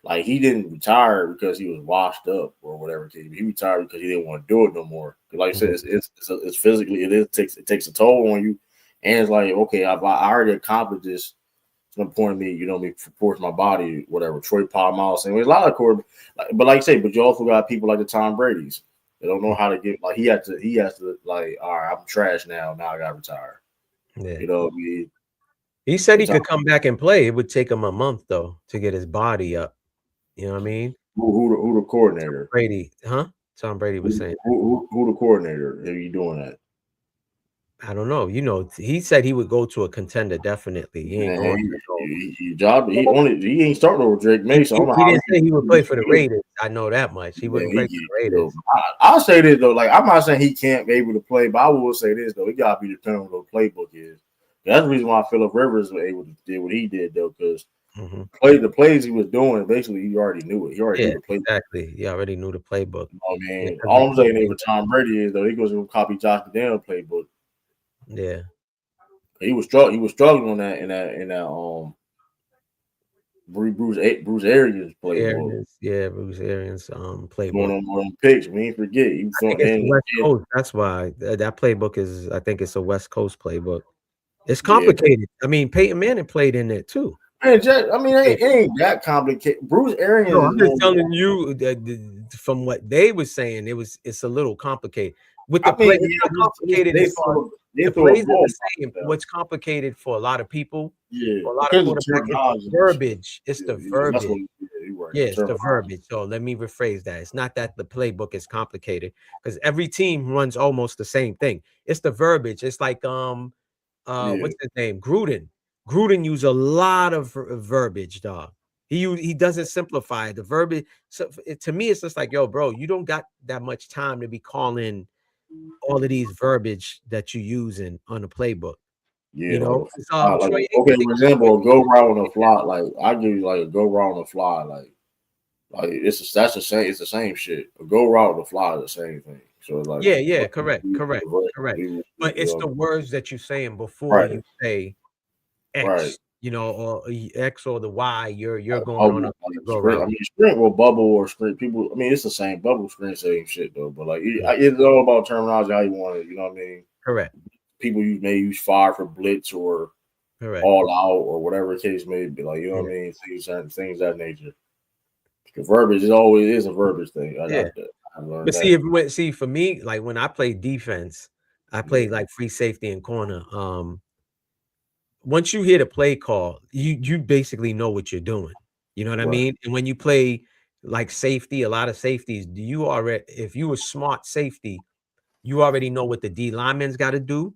Like he didn't retire because he was washed up or whatever. He retired because he didn't want to do it no more. Like I said, it's physically it takes a toll on you, and it's like okay, I already accomplished this. It's no point in me, you know, me force my body, whatever. Troy Polamalu saying there's a lot of core, but like you say, but you also got people like the Tom Brady's. They don't know how to get like he has to like all right, I'm trash now. Now I got to retire. Yeah. You know what I mean? He said he could come back and play. It would take him a month though to get his body up. You know what I mean? Who the coordinator? Brady, huh? Tom Brady was saying. Who the coordinator? Are you doing that? I don't know. You know, he said he would go to a contender. Definitely, he ain't going. He ain't starting over Drake Maye. So he didn't say he would play for the Raiders. I know that much. He wouldn't play for the Raiders. I'll say this though. Like I'm not saying he can't be able to play, but I will say this though. He gotta be depending on what the playbook is. That's the reason why Phillip Rivers was able to do what he did though, because the plays he was doing, basically he already knew it. He already knew the playbook. Exactly. He already knew the playbook. I mean, all I'm saying with Tom Brady is though he goes and copy Josh McDaniels playbook. Yeah. He was struggling on that in that Bruce Arians playbook. Bruce Arians playbook. Going on picks. We ain't forget. I think it's West Coast. That's why that playbook is. I think it's a West Coast playbook. It's complicated. I mean, Peyton Manning played in it too. Man, I mean, it ain't that complicated. Bruce Arians. No, I'm just telling you from what they were saying, it's a little complicated. With the play, it's not complicated. The plays are the same. What's complicated for a lot of people, for a lot of quarterbacks, it's the verbiage. It's the verbiage. It's the verbiage. So let me rephrase that. It's not that the playbook is complicated because every team runs almost the same thing. It's the verbiage. It's like what's his name? Gruden. Gruden used a lot of verbiage, dog. He doesn't simplify the verbiage. So to me, it's just like, yo, bro, you don't got that much time to be calling all of these verbiage that you using on the playbook. Yeah, you know, for example, a go route on the fly. Like I give you like a go route on the fly. Like that's the same. It's the same shit. A go route on the fly is the same thing. So it's like correct. But it's the words that you're saying before you say X, you know, or X or the Y. You're going on a go route. I mean, sprint or bubble or sprint. People, I mean, it's the same bubble, sprint, same shit though. But like, it's all about terminology. How you want it. You know what I mean? Correct. People may use fire for blitz or all out or whatever the case may be. Like, you know what I mean? Things of that nature. The verbiage is always a verbiage thing. But see, for me, like when I play defense, I play like free safety and corner. Once you hear the play call, you basically know what you're doing. You know what I mean? And when you play like safety, a lot of safeties, if you a smart safety, you already know what the D lineman's got to do.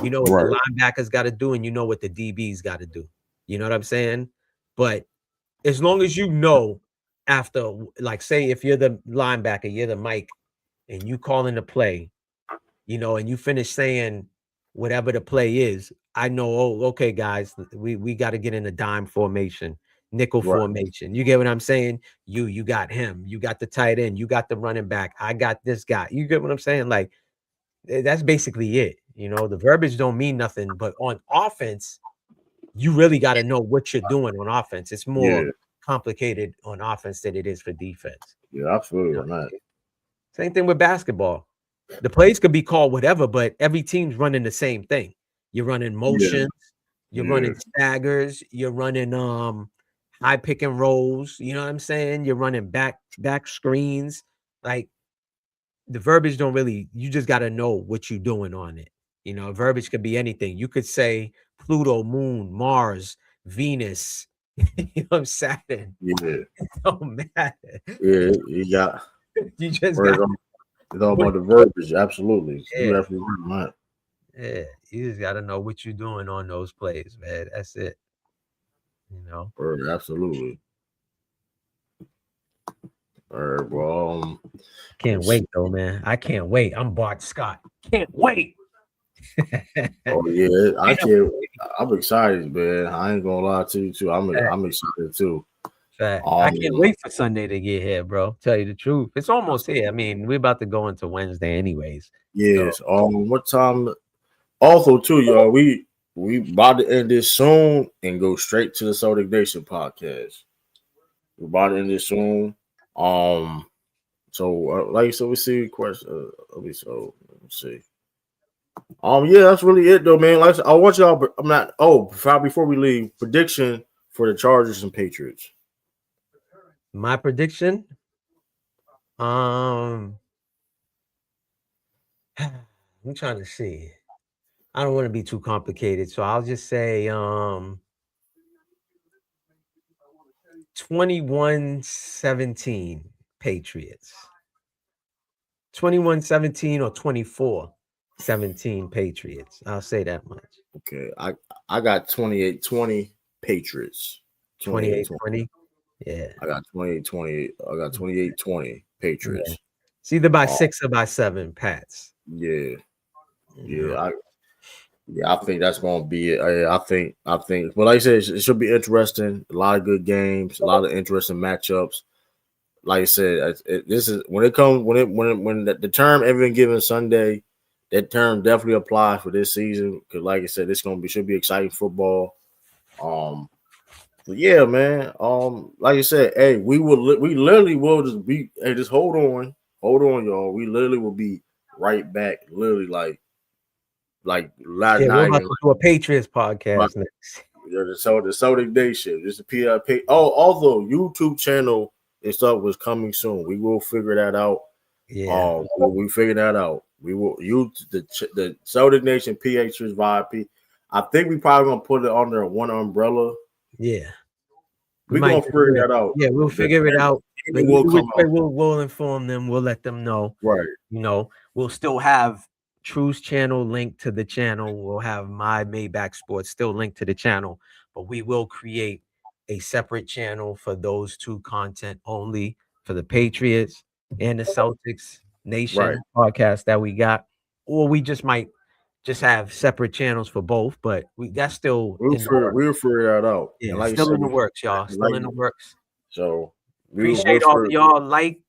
You know what the linebackers got to do, and you know what the DB's got to do. You know what I'm saying? But as long as you know after, like, say if you're the linebacker, you're the Mike, and you call in the play, you know, and you finish saying whatever the play is, I know, oh, okay, guys, we got to get in a dime formation, nickel formation. You get what I'm saying? You got him. You got the tight end. You got the running back. I got this guy. You get what I'm saying? Like, that's basically it. You know, the verbiage don't mean nothing, but on offense, you really got to know what you're doing on offense. It's more complicated on offense than it is for defense. Yeah, absolutely. You know? Same thing with basketball. The plays could be called whatever, but every team's running the same thing. You're running motions, you're running staggers, you're running high pick and rolls. You know what I'm saying? You're running back screens. Like, the verbiage don't really, you just got to know what you're doing on it. You know, verbiage could be anything. You could say Pluto, Moon, Mars, Venus, you know, Saturn. Yeah. It don't matter. Yeah, you just got it's all about the verbiage, absolutely. Yeah, you just got to know what you're doing on those plays, man. That's it. You know? Absolutely. All right, well, Can't wait though, man. I can't wait. I'm Bart Scott. Can't wait. oh yeah, I Can't can't. I'm excited, man. I ain't gonna lie to you too. I'm excited too. Fact. I can't wait for Sunday to get here, bro. Tell you the truth. It's almost here. I mean, we're about to go into Wednesday anyways. Yes. What time? Also, too, y'all, we about to end this soon and go straight to the Celtic Nation podcast. We're about to end this soon. So like so we see question. Let me see. Yeah, that's really it though, man. Like I want y'all. I'm not. Oh, before we leave, prediction for the Chargers and Patriots. My prediction. I'm trying to see. I don't want to be too complicated, so I'll just say 21-17 Patriots. 21-17 or 24-17 Patriots. I'll say that much. Okay, I got 28-20 Patriots. 28-20. Yeah. I got 28-20. I got 28-20 Patriots. Yeah. It's either by 6 or by 7 Pats. Yeah. Yeah. I think that's gonna be it. I think. But like I said, it should be interesting. A lot of good games, a lot of interesting matchups. Like I said, this is when it comes when the term every given Sunday, that term definitely applies for this season. Because like I said, should be exciting football. But yeah, man. Like I said, hey, we literally will just be. Hey, just hold on, y'all. We literally will be right back. Literally, like we're about to do a Patriots podcast next. The Celtic Nation. This is PLP. Oh, although YouTube channel and stuff was coming soon. We will figure that out. Yeah, we figure that out. We will use the Celtic Nation Patriots VIP. I think we probably gonna put it under one umbrella. Yeah, we're gonna figure that out. Yeah, we'll figure it out. We'll inform them. We'll let them know. Right. We'll still have True's channel linked to the channel. We'll have my Maybach Sports still linked to the channel, but we will create a separate channel for those two content only for the Patriots and the Celtics Nation podcast that we got, or we just might just have separate channels for both, but that's still we'll figure that out. Yeah, like still in the works, y'all. Still in the works. So appreciate all of y'all. Like,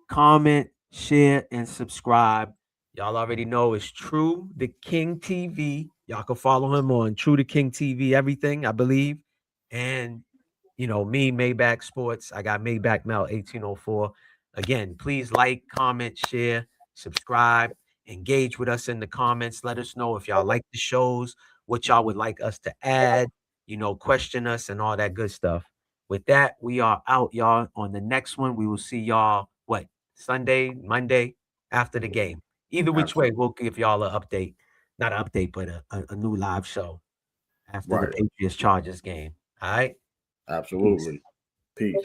comment, share, and subscribe. Y'all already know it's True the King TV. Y'all can follow him on True the King TV, everything, I believe. And me, Maybach Sports. I got Maybach Mel 1804. Again, please like, comment, share, subscribe. Engage with us in the comments. Let us know if y'all like the shows, what y'all would like us to add, question us and all that good stuff. With that, we are out, y'all. On the next one, we will see y'all, Sunday, Monday, after the game. Either which way, we'll give y'all an update. Not an update, but a new live show after the Patriots Chargers game. All right? Absolutely. Peace. Peace.